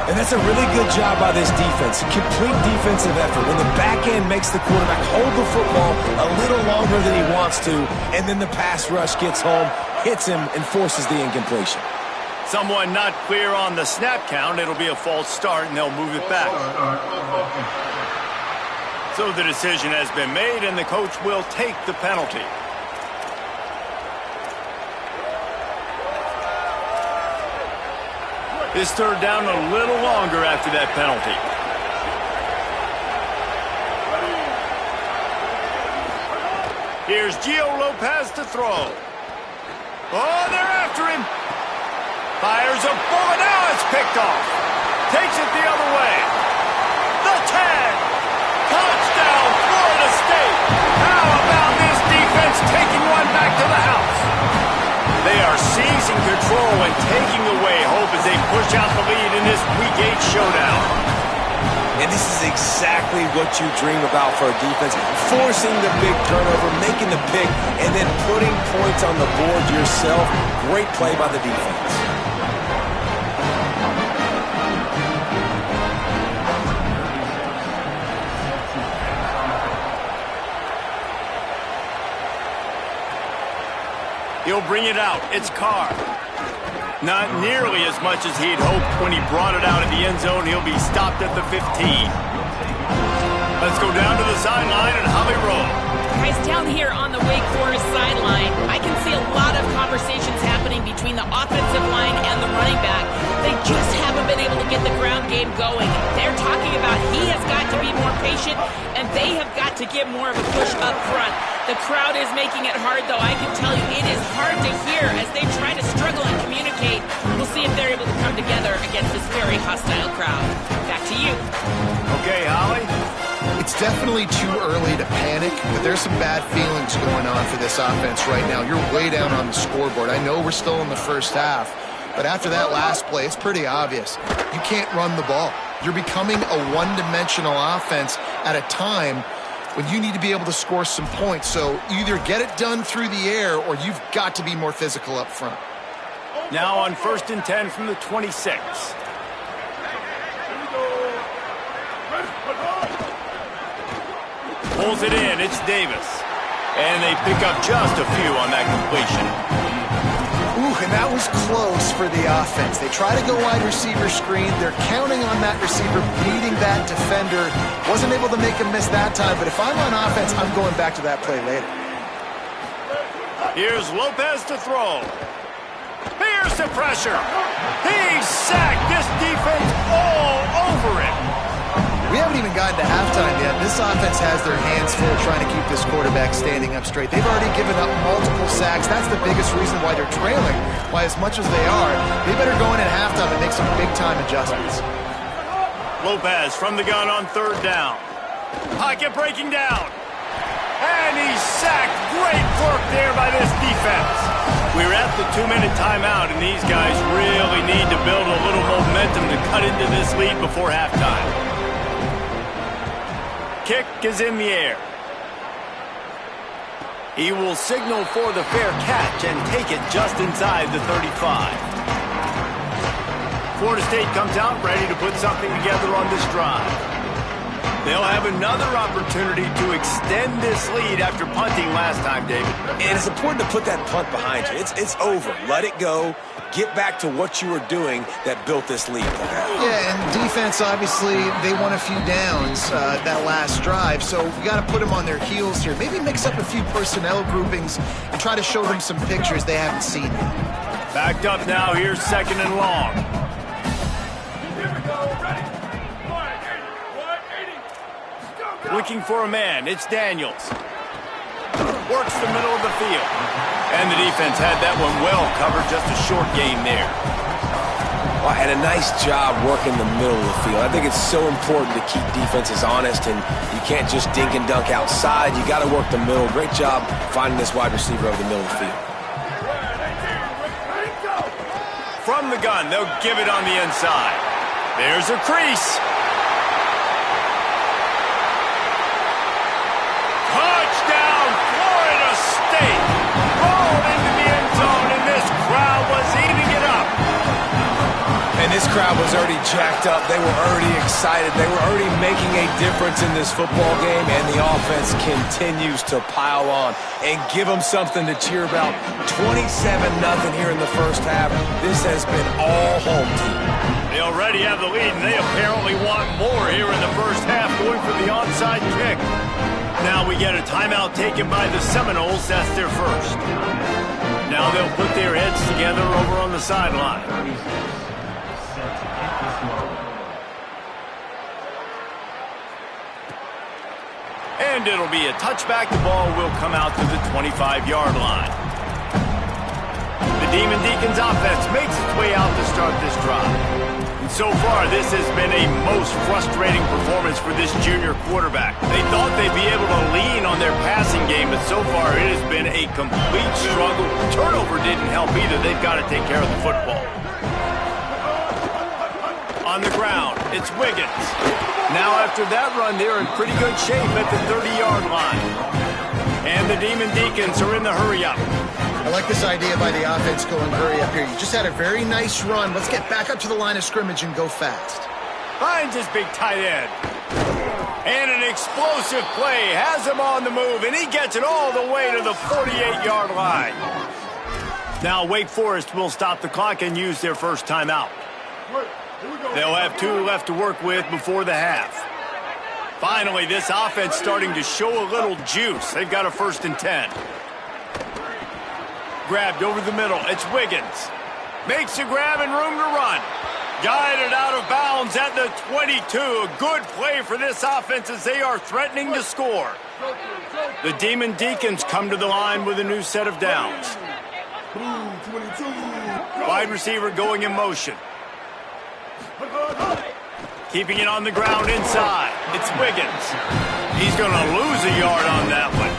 And that's a really good job by this defense. A complete defensive effort. When the back end makes the quarterback hold the football a little longer than he wants to, and then the pass rush gets home, hits him, and forces the incompletion. Someone not clear on the snap count. It'll be a false start, and they'll move it back. So the decision has been made, and the coach will take the penalty. This 3rd down a little longer after that penalty. Here's Gio Lopez to throw. Oh, they're after him. Fires a bullet. Now it's picked off. Takes it the other way. The tag. Touchdown, Florida State. How about this defense taking one back to the house? They are seizing control and taking away hope as they push out the lead in this Week 8 showdown. And this is exactly what you dream about for a defense. Forcing the big turnover, making the pick, and then putting points on the board yourself. Great play by the defense. He'll bring it out. It's Carr. Not nearly as much as he'd hoped when he brought it out of the end zone. He'll be stopped at the 15. Let's go down to the sideline and Holly roll. Guys, down here on the Wake Forest sideline, I can see a lot of conversations happening between the offensive line and the running back. They just haven't been able to get the ground game going. They're talking about he has got to be more patient, and they have got to get more of a push up front. The crowd is making it hard, though. I can tell you it is hard to hear as they try to struggle and communicate. We'll see if they're able to come together against this very hostile crowd. Back to you. Okay, Holly. It's definitely too early to panic, but there's some bad feelings going on for this offense right now. You're way down on the scoreboard. I know we're still in the first half, but after that last play, it's pretty obvious. You can't run the ball. You're becoming a one-dimensional offense at a time when you need to be able to score some points. So either get it done through the air or you've got to be more physical up front. Now on 1st and 10 from the 26. Pulls it in. It's Davis. And they pick up just a few on that completion. Ooh, and that was close for the offense. They try to go wide receiver screen. They're counting on that receiver beating that defender. Wasn't able to make him miss that time, but if I'm on offense, I'm going back to that play later. Here's Lopez to throw. Here's the pressure. He's sacked. This defense all over it. We haven't even gotten to halftime yet. This offense has their hands full trying to keep this quarterback standing up straight. They've already given up multiple sacks. That's the biggest reason why they're trailing. Why, as much as they are, they better go in at halftime and make some big-time adjustments. Lopez from the gun on 3rd down. Pocket breaking down. And he's sacked. Great work there by this defense. We're at the 2-minute timeout, and these guys really need to build a little momentum to cut into this lead before halftime. Kick is in the air. He will signal for the fair catch and take it just inside the 35. Florida State comes out ready to put something together on this drive. They'll have another opportunity to extend this lead after punting last time, David. And it's important to put that punt behind you. It's over. Let it go. Get back to what you were doing that built this lead. Yeah, and defense, obviously, they won a few downs that last drive, so we got to put them on their heels here. Maybe mix up a few personnel groupings and try to show them some pictures they haven't seen yet. Backed up now. Here's 2nd and long. Here we go. Ready. Looking for a man. It's Daniels. Works the middle of the field. And the defense had that one well covered. Just a short game there. Well, and a nice job working the middle of the field. I think it's so important to keep defenses honest, and you can't just dink and dunk outside. You got to work the middle. Great job finding this wide receiver over the middle of the field. From the gun, they'll give it on the inside. There's a crease. Touchdown, Florida State. Rolled into the end zone, and this crowd was eating it up. And this crowd was already jacked up. They were already excited. They were already making a difference in this football game, and the offense continues to pile on and give them something to cheer about. 27-0 here in the first half. This has been all home team. They already have the lead, and they apparently want more here in the first half, going for the onside kick. Now we get a timeout taken by the Seminoles. That's their first. Now they'll put their heads together over on the sideline. And it'll be a touchback. The ball will come out to the 25-yard line. The Demon Deacons offense makes its way out to start this drive. And so far, this has been a most frustrating performance for this junior quarterback. They thought they'd be able to lean on their passing game, but so far it has been a complete struggle. Turnover didn't help either. They've got to take care of the football. On the ground, it's Wiggins. Now after that run, they're in pretty good shape at the 30-yard line. And the Demon Deacons are in the hurry-up. I like this idea by the offense going hurry up here. You just had a very nice run. Let's get back up to the line of scrimmage and go fast. Finds his big tight end. And an explosive play has him on the move, and he gets it all the way to the 48-yard line. Now Wake Forest will stop the clock and use their first timeout. They'll have 2 left to work with before the half. Finally, this offense starting to show a little juice. They've got a 1st and 10. Grabbed over the middle. It's Wiggins. Makes a grab and room to run. Guided out of bounds at the 22. A good play for this offense as they are threatening to score. The Demon Deacons come to the line with a new set of downs. Wide receiver going in motion. Keeping it on the ground inside. It's Wiggins. He's going to lose a yard on that one.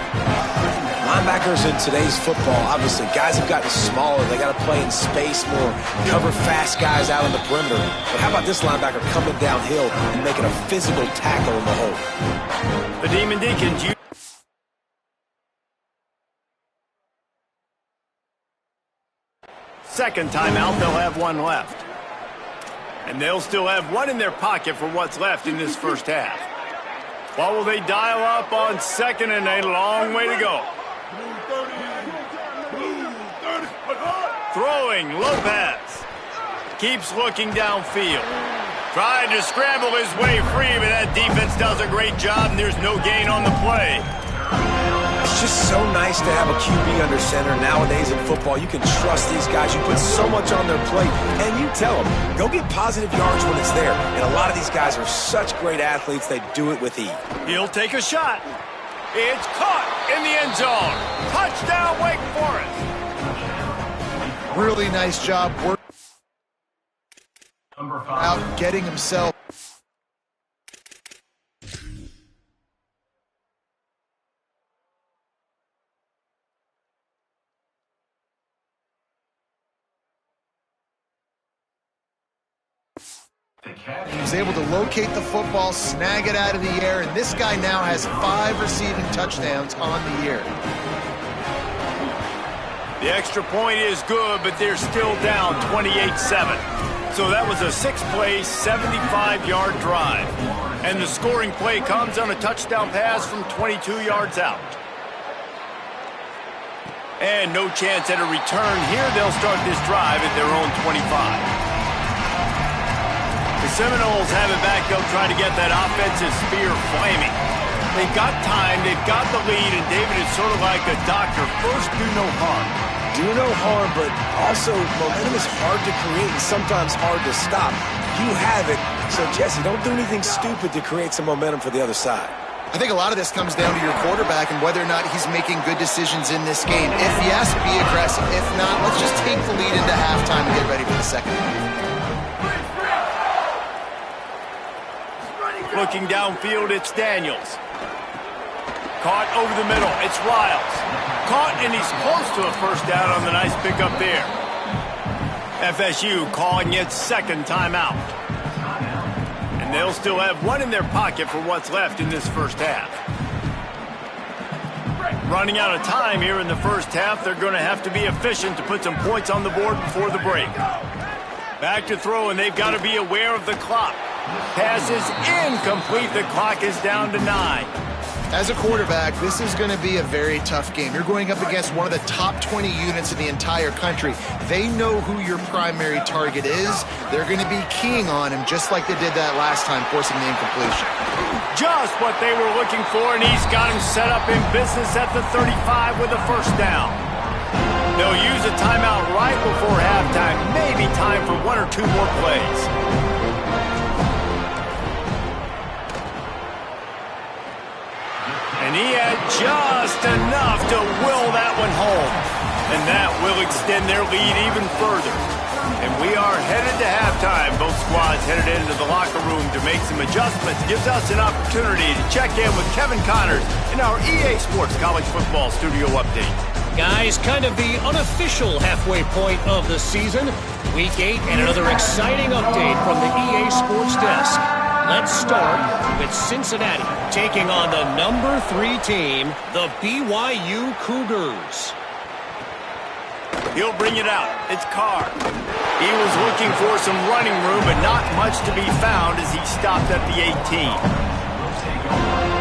Linebackers in today's football, obviously, guys have gotten smaller. They got to play in space more, cover fast guys out on the perimeter. But how about this linebacker coming downhill and making a physical tackle in the hole? The Demon Deacons. Second timeout, they'll have 1 left. And they'll still have 1 in their pocket for what's left in this first half. What will they dial up on 2nd and a long way to go? Throwing, Lopez. Keeps looking downfield. Trying to scramble his way free, but that defense does a great job, and there's no gain on the play. It's just so nice to have a QB under center. Nowadays in football, you can trust these guys. You put so much on their plate, and you tell them, go get positive yards when it's there. And a lot of these guys are such great athletes, they do it with ease. He'll take a shot. It's caught in the end zone. Touchdown, Wake Forest. Really nice job working out, getting himself. He was able to locate the football, snag it out of the air, and this guy now has 5 receiving touchdowns on the year. The extra point is good, but they're still down 28-7. So that was a 6-play, 75-yard drive. And the scoring play comes on a touchdown pass from 22 yards out. And no chance at a return here. They'll start this drive at their own 25. The Seminoles have it back. They'll try to get that offensive spear flaming. They've got time, they've got the lead, and David is sort of like a doctor. First, do no harm. Do no harm, but also momentum is hard to create and sometimes hard to stop. You have it, so Jesse, don't do anything stupid to create some momentum for the other side. I think a lot of this comes down to your quarterback and whether or not he's making good decisions in this game. If yes, be aggressive. If not, let's just take the lead into halftime and get ready for the second half. Looking downfield, it's Daniels. Caught over the middle, it's Riles. Caught, and he's close to a first down on the nice pickup there. FSU calling its second timeout. And they'll still have 1 in their pocket for what's left in this first half. Running out of time here in the first half, they're going to have to be efficient to put some points on the board before the break. Back to throw, and they've got to be aware of the clock. Pass is incomplete. The clock is down to 9. As a quarterback, this is going to be a very tough game. You're going up against one of the top 20 units in the entire country. They know who your primary target is. They're going to be keying on him just like they did that last time, forcing the incompletion. Just what they were looking for, and he's got him set up in business at the 35 with a first down. They'll use a timeout right before halftime. Maybe time for 1 or 2 more plays. And he had just enough to will that one home. And that will extend their lead even further. And we are headed to halftime. Both squads headed into the locker room to make some adjustments. Gives us an opportunity to check in with Kevin Connors in our EA Sports College Football Studio Update. Guys, kind of the unofficial halfway point of the season. Week 8 and another exciting update from the EA Sports desk. Let's start with Cincinnati taking on the number 3 team, the BYU Cougars. He'll bring it out. It's Carr. He was looking for some running room, but not much to be found as he stopped at the 18.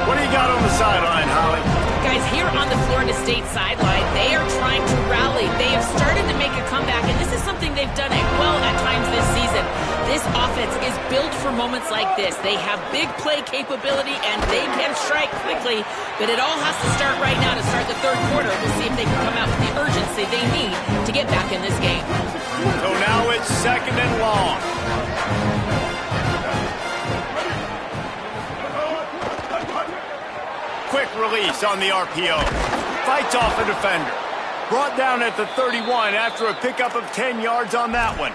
What do you got on the sideline, Holly? Guys, here on the Florida State sideline, they are trying to rally. They have started to make a comeback, and this is something they've done it well at times this season. This offense is built for moments like this. They have big play capability, and they can strike quickly, but it all has to start right now to start the third quarter. We'll see if they can come out with the urgency they need to get back in this game. So now it's 2nd and long. Quick release on the RPO. Fights off a defender. Brought down at the 31 after a pickup of 10 yards on that one.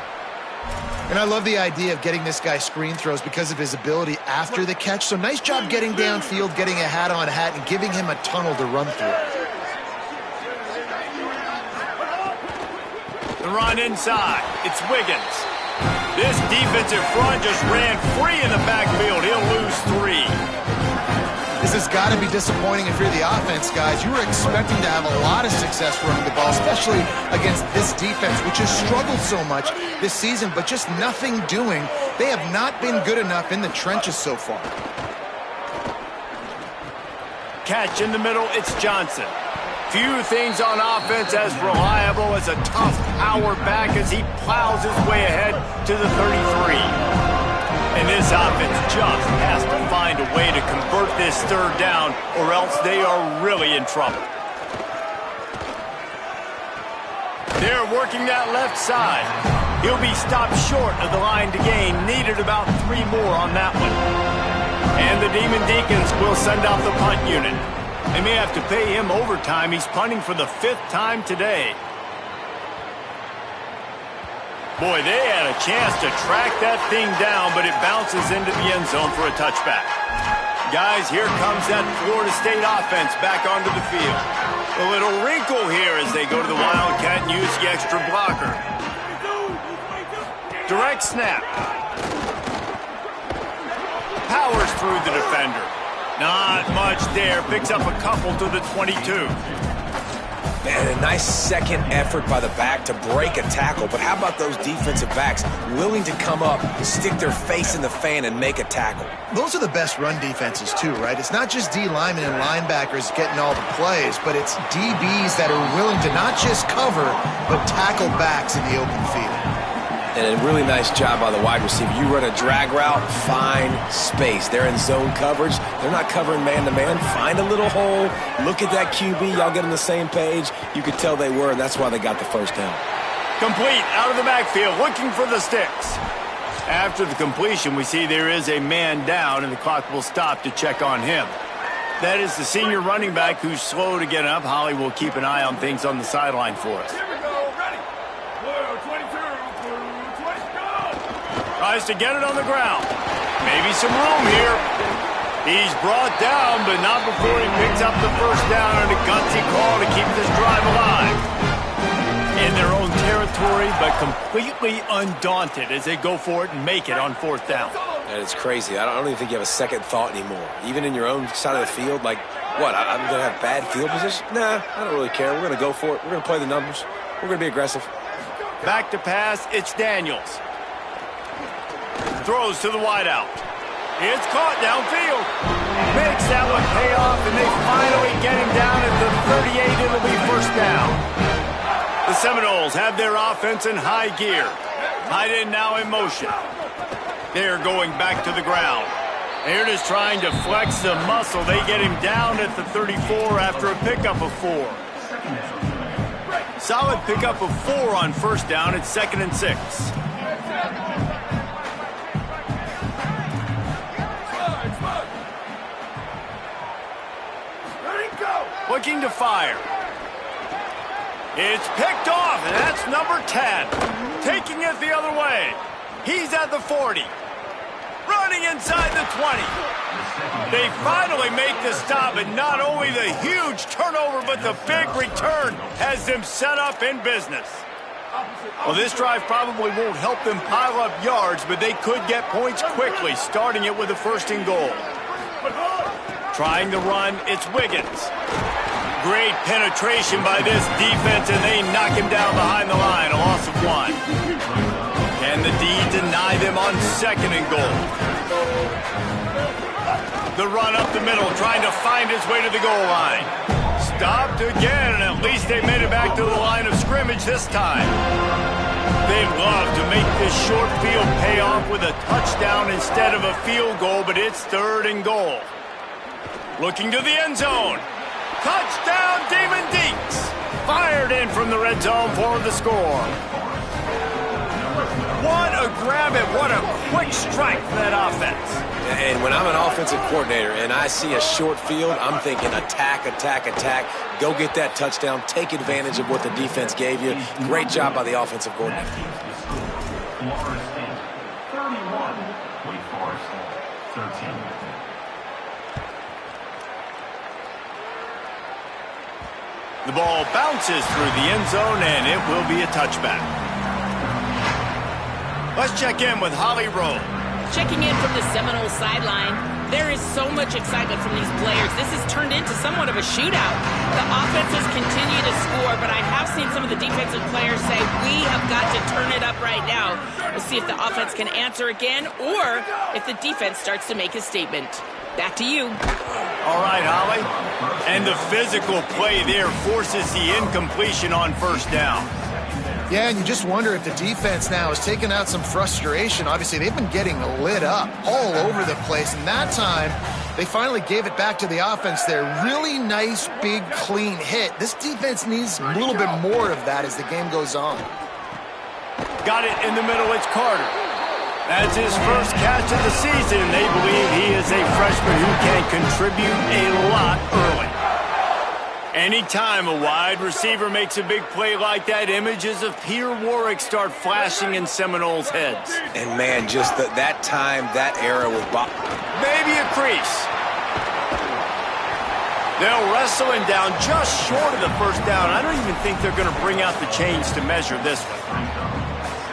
And I love the idea of getting this guy screen throws because of his ability after the catch. So nice job getting downfield, getting a hat-on-hat, and giving him a tunnel to run through. The run inside. It's Wiggins. This defensive front just ran free in the backfield. He'll lose 3. This has got to be disappointing if you're the offense, guys. You were expecting to have a lot of success running the ball, especially against this defense, which has struggled so much this season, but just nothing doing. They have not been good enough in the trenches so far. Catch in the middle, it's Johnson. Few things on offense as reliable as a tough power back as he plows his way ahead to the 33. And this offense just has to find a way to convert this third down, or else they are really in trouble. They're working that left side. He'll be stopped short of the line to gain. Needed about 3 more on that one. And the Demon Deacons will send out the punt unit. They may have to pay him overtime. He's punting for the 5th time today. Boy, they had a chance to track that thing down, but it bounces into the end zone for a touchback. Guys, here comes that Florida State offense back onto the field. A little wrinkle here as they go to the Wildcat and use the extra blocker. Direct snap. Powers through the defender. Not much there. Picks up a couple to the 22. Man, a nice second effort by the back to break a tackle. But how about those defensive backs willing to come up, stick their face in the fan, and make a tackle? Those are the best run defenses too, right? It's not just D linemen and linebackers getting all the plays, but it's DBs that are willing to not just cover, but tackle backs in the open field. And a really nice job by the wide receiver. You run a drag route, find space. They're in zone coverage. They're not covering man-to-man. Find a little hole. Look at that QB. Y'all get on the same page. You could tell they were, and that's why they got the first down. Complete out of the backfield, looking for the sticks. After the completion, we see there is a man down, and the clock will stop to check on him. That is the senior running back who's slow to get up. Holly will keep an eye on things on the sideline for us. Tries to get it on the ground. Maybe some room here. He's brought down, but not before he picks up the first down on a gutsy call to keep this drive alive. In their own territory, but completely undaunted as they go for it and make it on 4th down. And it's crazy. I don't even think you have a second thought anymore. Even in your own side of the field, like, what, I'm going to have bad field position? Nah, I don't really care. We're going to go for it. We're going to play the numbers. We're going to be aggressive. Back to pass, it's Daniels. Throws to the wideout. It's caught downfield. Makes that one pay off, and they finally get him down at the 38. It'll be 1st down. The Seminoles have their offense in high gear. Tight end now in motion. They're going back to the ground. They're just trying to flex the muscle. They get him down at the 34 after a pickup of 4. Solid pickup of 4 on 1st down. It's 2nd and 6. Looking to fire. It's picked off, and that's number 10. Taking it the other way. He's at the 40. Running inside the 20. They finally make the stop, and not only the huge turnover, but the big return has them set up in business. Well, this drive probably won't help them pile up yards, but they could get points quickly, starting it with a 1st and goal. Trying to run, it's Wiggins. Great penetration by this defense, and they knock him down behind the line, a loss of 1. Can the D deny them on 2nd and goal? The run up the middle, trying to find his way to the goal line. Stopped again, and at least they made it back to the line of scrimmage this time. They'd love to make this short field pay off with a touchdown instead of a field goal, but it's 3rd and goal. Looking to the end zone. Touchdown, Demon Deeks. Fired in from the red zone for the score. What a grab and what a quick strike for that offense. And when I'm an offensive coordinator and I see a short field, I'm thinking attack, attack, attack. Go get that touchdown. Take advantage of what the defense gave you. Great job by the offensive coordinator. Florida State 31, Wake Forest 13. The ball bounces through the end zone, and it will be a touchback. Let's check in with Holly Rowe. Checking in from the Seminoles sideline, there is so much excitement from these players. This has turned into somewhat of a shootout. The offenses continue to score, but I have seen some of the defensive players say, we have got to turn it up right now. We'll see if the offense can answer again or if the defense starts to make a statement. Back to you. All right, Holly. And the physical play there forces the incompletion on 1st down. Yeah, and you just wonder if the defense now is taking out some frustration. Obviously, they've been getting lit up all over the place, and that time they finally gave it back to the offense there. Really nice, big, clean hit. This defense needs a little bit more of that as the game goes on. Got it in the middle. It's Carter. That's his first catch of the season, and they believe he is a freshman who can contribute a lot early. Anytime a wide receiver makes a big play like that, images of Peter Warrick start flashing in Seminoles' heads. And, man, just that time, that era with Bob. Maybe a crease. They'll wrestle him down just short of the 1st down. I don't even think they're going to bring out the chains to measure this one.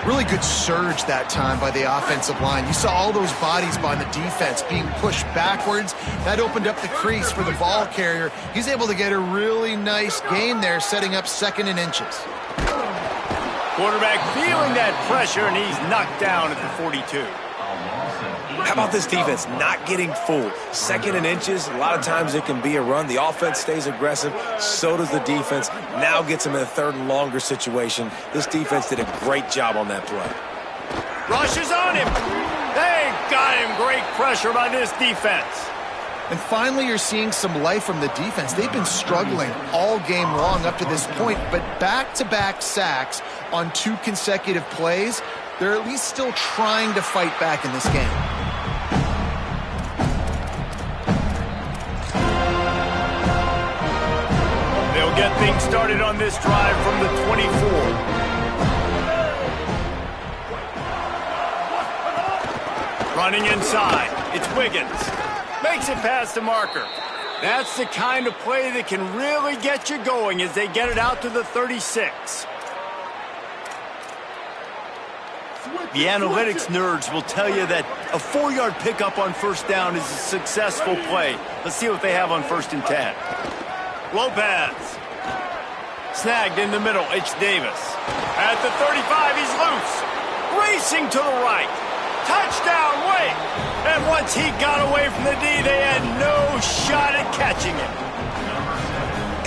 Really good surge that time by the offensive line. You saw all those bodies by the defense being pushed backwards. That opened up the crease for the ball carrier. He's able to get a really nice gain there, setting up 2nd and inches. Quarterback feeling that pressure, and he's knocked down at the 42. How about this defense not getting full? 2nd and inches, a lot of times it can be a run. The offense stays aggressive, so does the defense. Now gets them in a 3rd and longer situation. This defense did a great job on that play. Rushes on him. They got him. Great pressure by this defense. And finally, you're seeing some life from the defense. They've been struggling all game long up to this point, but back-to-back sacks on 2 consecutive plays, they're at least still trying to fight back in this game. They'll get things started on this drive from the 24. Running inside, it's Wiggins. Makes it past the marker. That's the kind of play that can really get you going as they get it out to the 36. The analytics nerds will tell you that a 4-yard pickup on 1st down is a successful play. Let's see what they have on 1st and 10. Lopez. Snagged in the middle. It's Davis. At the 35, he's loose. Racing to the right. Touchdown, Wake. And once he got away from the D, they had no shot at catching him.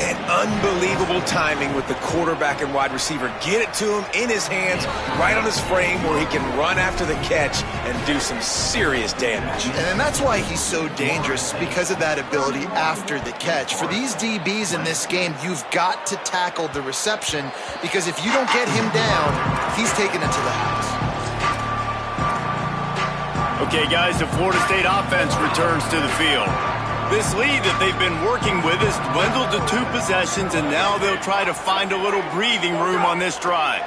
And unbelievable timing with the quarterback and wide receiver. Get it to him in his hands, right on his frame where he can run after the catch and do some serious damage. And that's why he's so dangerous, because of that ability after the catch. For these DBs in this game, you've got to tackle the reception, because if you don't get him down, he's taking it to the house. Okay, guys, the Florida State offense returns to the field. This lead that they've been working with has dwindled to 2 possessions, and now they'll try to find a little breathing room on this drive.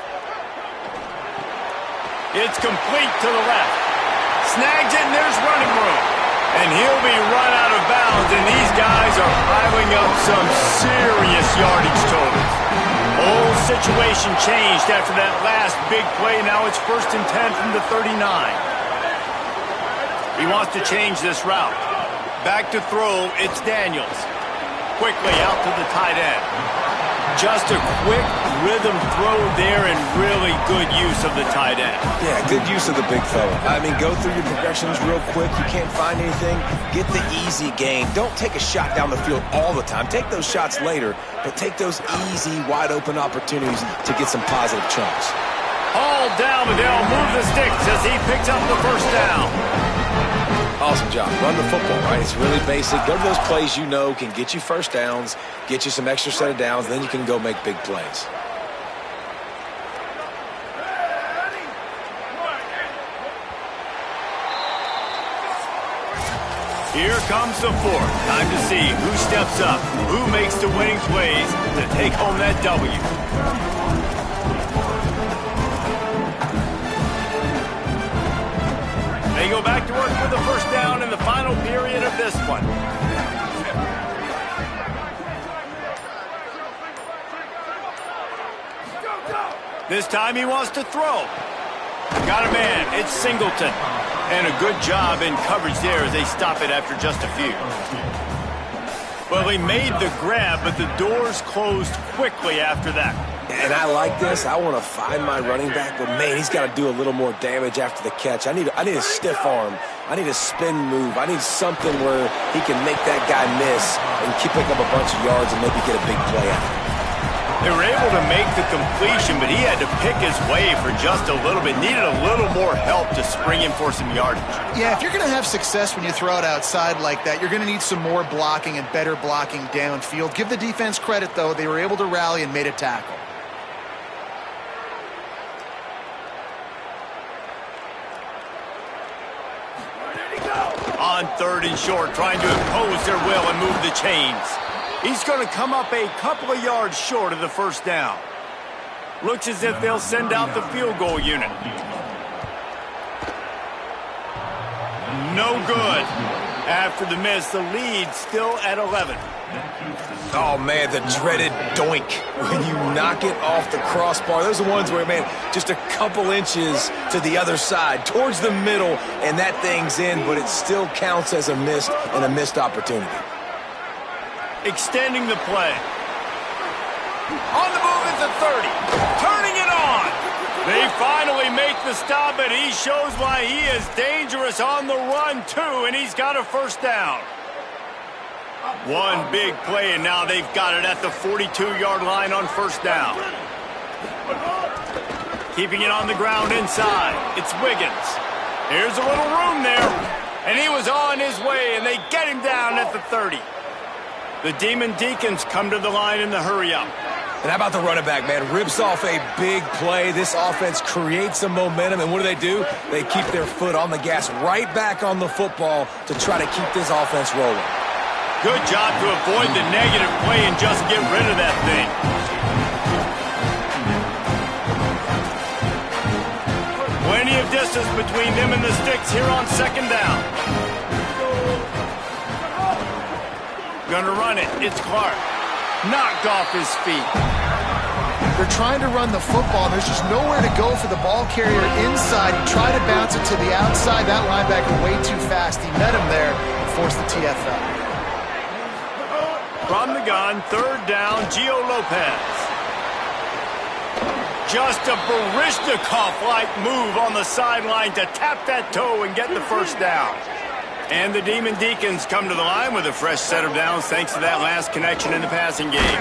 It's complete to the left. Snags it, and there's running room. And he'll be run out of bounds, and these guys are piling up some serious yardage totals. Whole situation changed after that last big play. Now it's 1st and 10 from the 39. He wants to change this route. Back to throw, it's Daniels. Quickly out to the tight end. Just a quick rhythm throw there and really good use of the tight end. Yeah, good use of the big fella. I mean, go through your progressions real quick. You can't find anything. Get the easy gain. Don't take a shot down the field all the time. Take those shots later, but take those easy, wide-open opportunities to get some positive chunks. All down, but they'll move the sticks as he picks up the first down. Awesome job. Run the football, right? It's really basic. Go to those plays you know can get you first downs, get you some extra set of downs, then you can go make big plays. Here comes the fourth. Time to see who steps up, who makes the winning plays to take home that W. They go back to work for the first down in the final period of this one. This time he wants to throw. Got a man. It's Singleton. And a good job in coverage there as they stop it after just a few. Well, he made the grab, but the doors closed quickly after that. And I like this. I want to find my running back, but man, he's got to do a little more damage after the catch. I need a stiff arm. I need a spin move. I need something where he can make that guy miss and keep picking up a bunch of yards and maybe get a big play out of it. They were able to make the completion, but he had to pick his way for just a little bit. Needed a little more help to spring him for some yardage. Yeah, if you're going to have success when you throw it outside like that, you're going to need some more blocking and better blocking downfield. Give the defense credit, though. They were able to rally and made a tackle. On third and short, trying to impose their will and move the chains. He's going to come up a couple of yards short of the first down. Looks as if they'll send out the field goal unit. No good. After the miss, the lead still at 11. Oh, man, the dreaded doink. When you knock it off the crossbar. Those are the ones where, man, just a couple inches to the other side, towards the middle, and that thing's in, but it still counts as a miss and a missed opportunity. Extending the play. On the move at the 30. Turning it on. They finally make the stop, and he shows why he is dangerous on the run, too, and he's got a first down. One big play, and now they've got it at the 42-yard line on first down. Keeping it on the ground inside. It's Wiggins. Here's a little room there, and he was on his way, and they get him down at the 30. The Demon Deacons come to the line in the hurry-up. And how about the running back, man? Rips off a big play. This offense creates some momentum, and what do? They keep their foot on the gas right back on the football to try to keep this offense rolling. Good job to avoid the negative play and just get rid of that thing. Plenty of distance between them and the sticks here on second down. Gonna run it. It's Clark. Knocked off his feet. They're trying to run the football. There's just nowhere to go for the ball carrier inside. He tried to bounce it to the outside. That linebacker way too fast. He met him there and forced the TFL. From the gun, third down, Gio Lopez. Just a Baryshnikov-like move on the sideline to tap that toe and get the first down. And the Demon Deacons come to the line with a fresh set of downs thanks to that last connection in the passing game.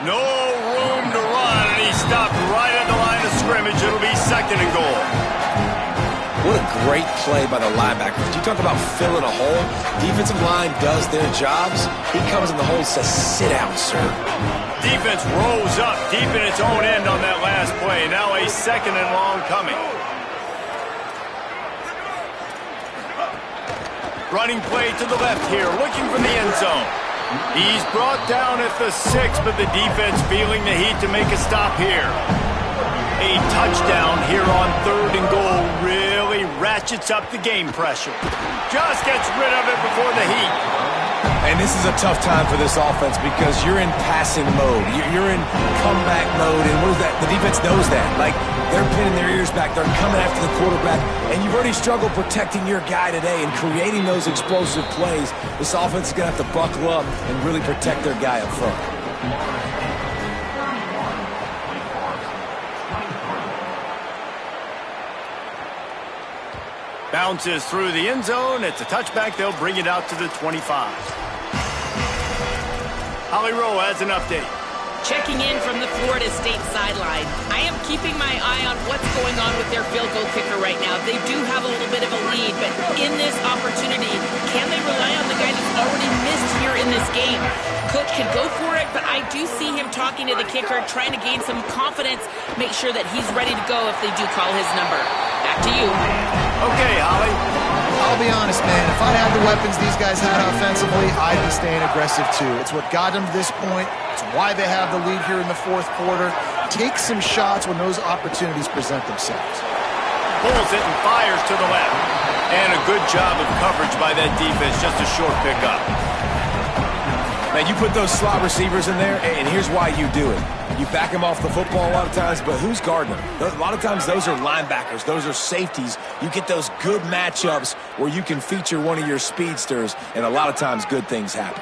No room to run, and he stopped right at the line of scrimmage. It'll be second and goal. What a great play by the linebacker. You talk about filling a hole. Defensive line does their jobs. He comes in the hole and says, sit down, sir. Defense rolls up deep in its own end on that last play. Now a second and long coming. Running play to the left here, looking for the end zone. He's brought down at the 6, but the defense feeling the heat to make a stop here. A touchdown here on third and goal really ratchets up the game pressure. Just gets rid of it before the heat. And this is a tough time for this offense because you're in passing mode. You're in comeback mode, and what is that? The defense knows that. Like, they're pinning their ears back. They're coming after the quarterback, and you've already struggled protecting your guy today and creating those explosive plays. This offense is going to have to buckle up and really protect their guy up front. Bounces through the end zone. It's a touchback. They'll bring it out to the 25. Holly Rowe has an update. Checking in from the Florida State sideline. I am keeping my eye on what's going on with their field goal kicker right now. They do have a little bit of a lead, but in this opportunity, can they rely on the guy that's already missed here in this game? Coach can go for it, but I do see him talking to the kicker, trying to gain some confidence, make sure that he's ready to go if they do call his number. Back to you. Okay, Holly. I'll be honest, man. If I had the weapons these guys had offensively, I'd be staying aggressive too. It's what got them to this point. It's why they have the lead here in the fourth quarter. Take some shots when those opportunities present themselves. Pulls it and fires to the left. And a good job of coverage by that defense. Just a short pickup. Man, you put those slot receivers in there, and here's why you do it. You back them off the football a lot of times, but who's guarding them? A lot of times those are linebackers. Those are safeties. You get those good matchups where you can feature one of your speedsters, and a lot of times good things happen.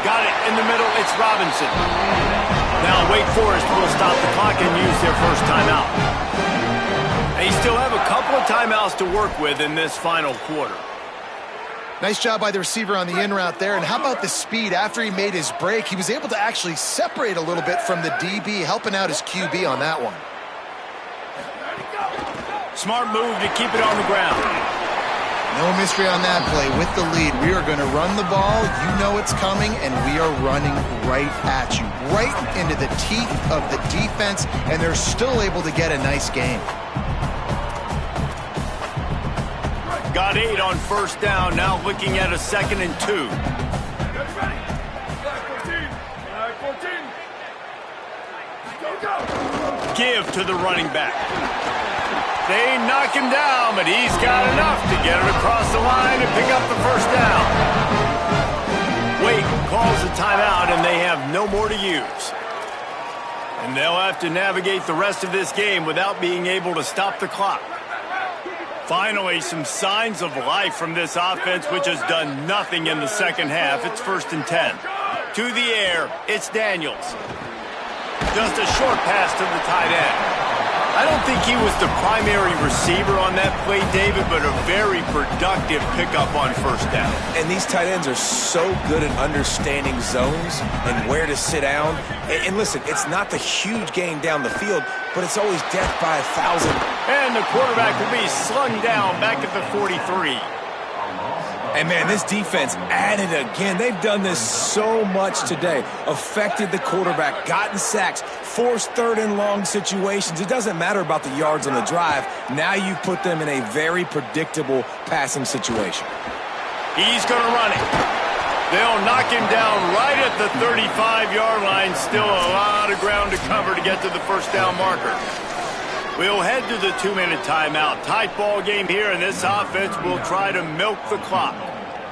Got it in the middle. It's Robinson. Now Wake Forest will stop the clock and use their first timeout. They still have a couple of timeouts to work with in this final quarter. Nice job by the receiver on the in route there. And how about the speed? After he made his break, he was able to actually separate a little bit from the DB, helping out his QB on that one. Smart move to keep it on the ground. No mystery on that play. With the lead, we are going to run the ball. You know it's coming, and we are running right at you. Right into the teeth of the defense, and they're still able to get a nice game. Got 8 on first down, now looking at a 2nd and 2. Give to the running back. They knock him down, but he's got enough to get it across the line and pick up the first down. Wake calls a timeout, and they have no more to use. And they'll have to navigate the rest of this game without being able to stop the clock. Finally, some signs of life from this offense, which has done nothing in the second half. It's 1st and 10. To the air, it's Daniels. Just a short pass to the tight end. I don't think he was the primary receiver on that play, David, but a very productive pickup on first down. And these tight ends are so good at understanding zones and where to sit down. And listen, it's not the huge gain down the field, but it's always death by 1,000. And the quarterback will be slung down back at the 43. And, man, this defense added again. They've done this so much today. Affected the quarterback, gotten sacks, forced 3rd and long situations. It doesn't matter about the yards on the drive. Now you've put them in a very predictable passing situation. He's going to run it. They'll knock him down right at the 35-yard line. Still a lot of ground to cover to get to the first down marker. We'll head to the 2-minute timeout. Tight ball game here, and this offense will try to milk the clock.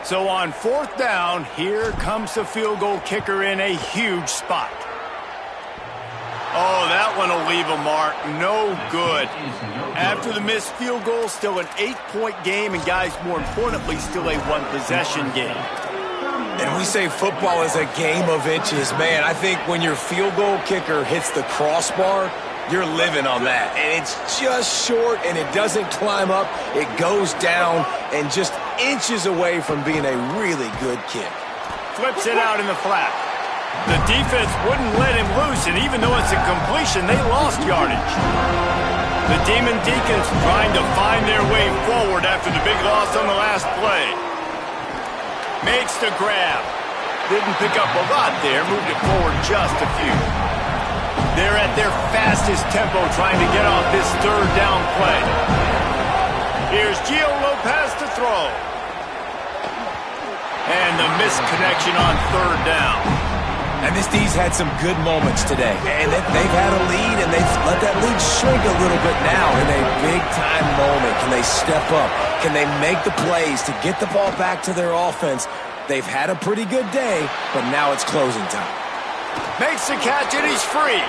So on 4th down, here comes the field goal kicker in a huge spot. Oh, that one will leave a mark. No good. After the missed field goal, still an 8-point game, and guys, more importantly, still a 1-possession game. And we say football is a game of inches. Man, I think when your field goal kicker hits the crossbar, you're living on that. And it's just short, and it doesn't climb up. It goes down and just inches away from being a really good kick. Flips it out in the flat. The defense wouldn't let him loose, and even though it's a completion, they lost yardage. The Demon Deacons trying to find their way forward after the big loss on the last play. Makes the grab. Didn't pick up a lot there, moved it forward just a few. They're at their fastest tempo trying to get off this 3rd down play. Here's Gio Lopez to throw. And the missed connection on 3rd down. And this D's had some good moments today. And they've had a lead, and they've let that lead shrink a little bit now in a big-time moment. Can they step up? Can they make the plays to get the ball back to their offense? They've had a pretty good day, but now it's closing time. Makes the catch, and he's free.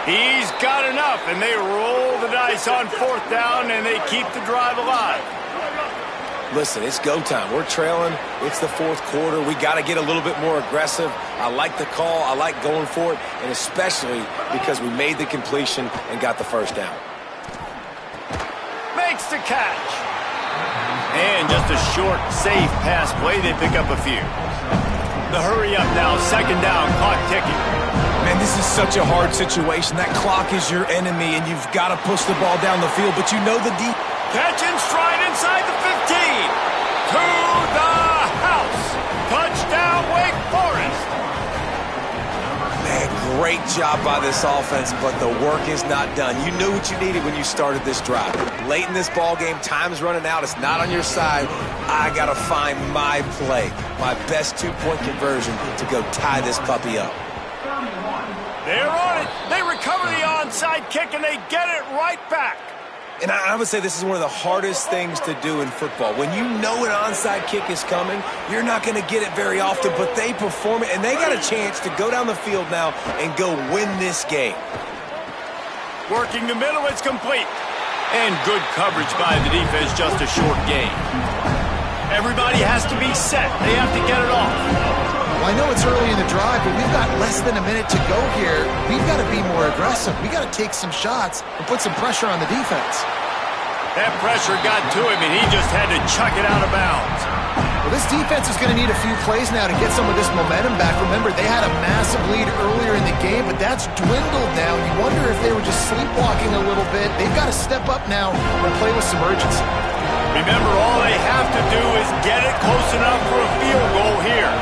He's got enough, and they roll the dice on 4th down, and they keep the drive alive. Listen, it's go time. We're trailing. It's the 4th quarter. We got to get a little bit more aggressive. I like the call. I like going for it, and especially because we made the completion and got the first down. makes the catch. And just a short, safe pass play. They pick up a few. The hurry up now, second down, clock ticking. Man, this is such a hard situation. That clock is your enemy, and you've got to push the ball down the field, but you know the deep. Catch and stride inside the 15. To the house. Touchdown, Wake Forest. Man, great job by this offense, but the work is not done. You knew what you needed when you started this drive. Late in this ball game, time's running out. It's not on your side. I got to find my play, my best two-point conversion to go tie this puppy up. They're on it. They recover the onside kick, and they get it right back. And I would say this is one of the hardest things to do in football. When you know an onside kick is coming, you're not going to get it very often, but they perform it, and they got a chance to go down the field now and go win this game. Working the middle, it's complete. And good coverage by the defense, just a short gain. Everybody has to be set. They have to get it off. Well, I know it's early in the drive, but we've got less than a minute to go here. We've got to be more aggressive. We've got to take some shots and put some pressure on the defense. That pressure got to him, and he just had to chuck it out of bounds. Well, this defense is going to need a few plays now to get some of this momentum back. Remember, they had a massive lead earlier in the game, but that's dwindled now. You wonder if they were just sleepwalking a little bit. They've got to step up now and play with some urgency. Remember, all they have to do is get it close enough for a field goal here.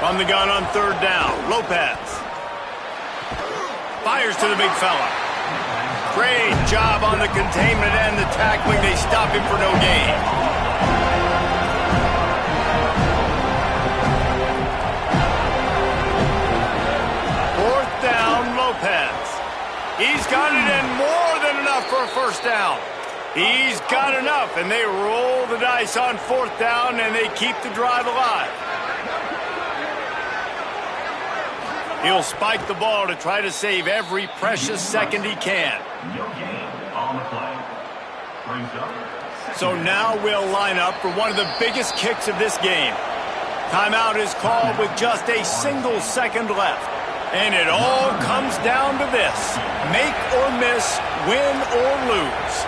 From the gun on third down, Lopez. Fires to the big fella. Great job on the containment and the tackling. They stop him for no gain. Fourth down, Lopez. He's got it and more than enough for a first down. He's got enough, and they roll the dice on fourth down, and they keep the drive alive. He'll spike the ball to try to save every precious second he can. No gain on the play. Brings up. So now we'll line up for one of the biggest kicks of this game. Timeout is called with just a single second left. And it all comes down to this: make or miss, win or lose.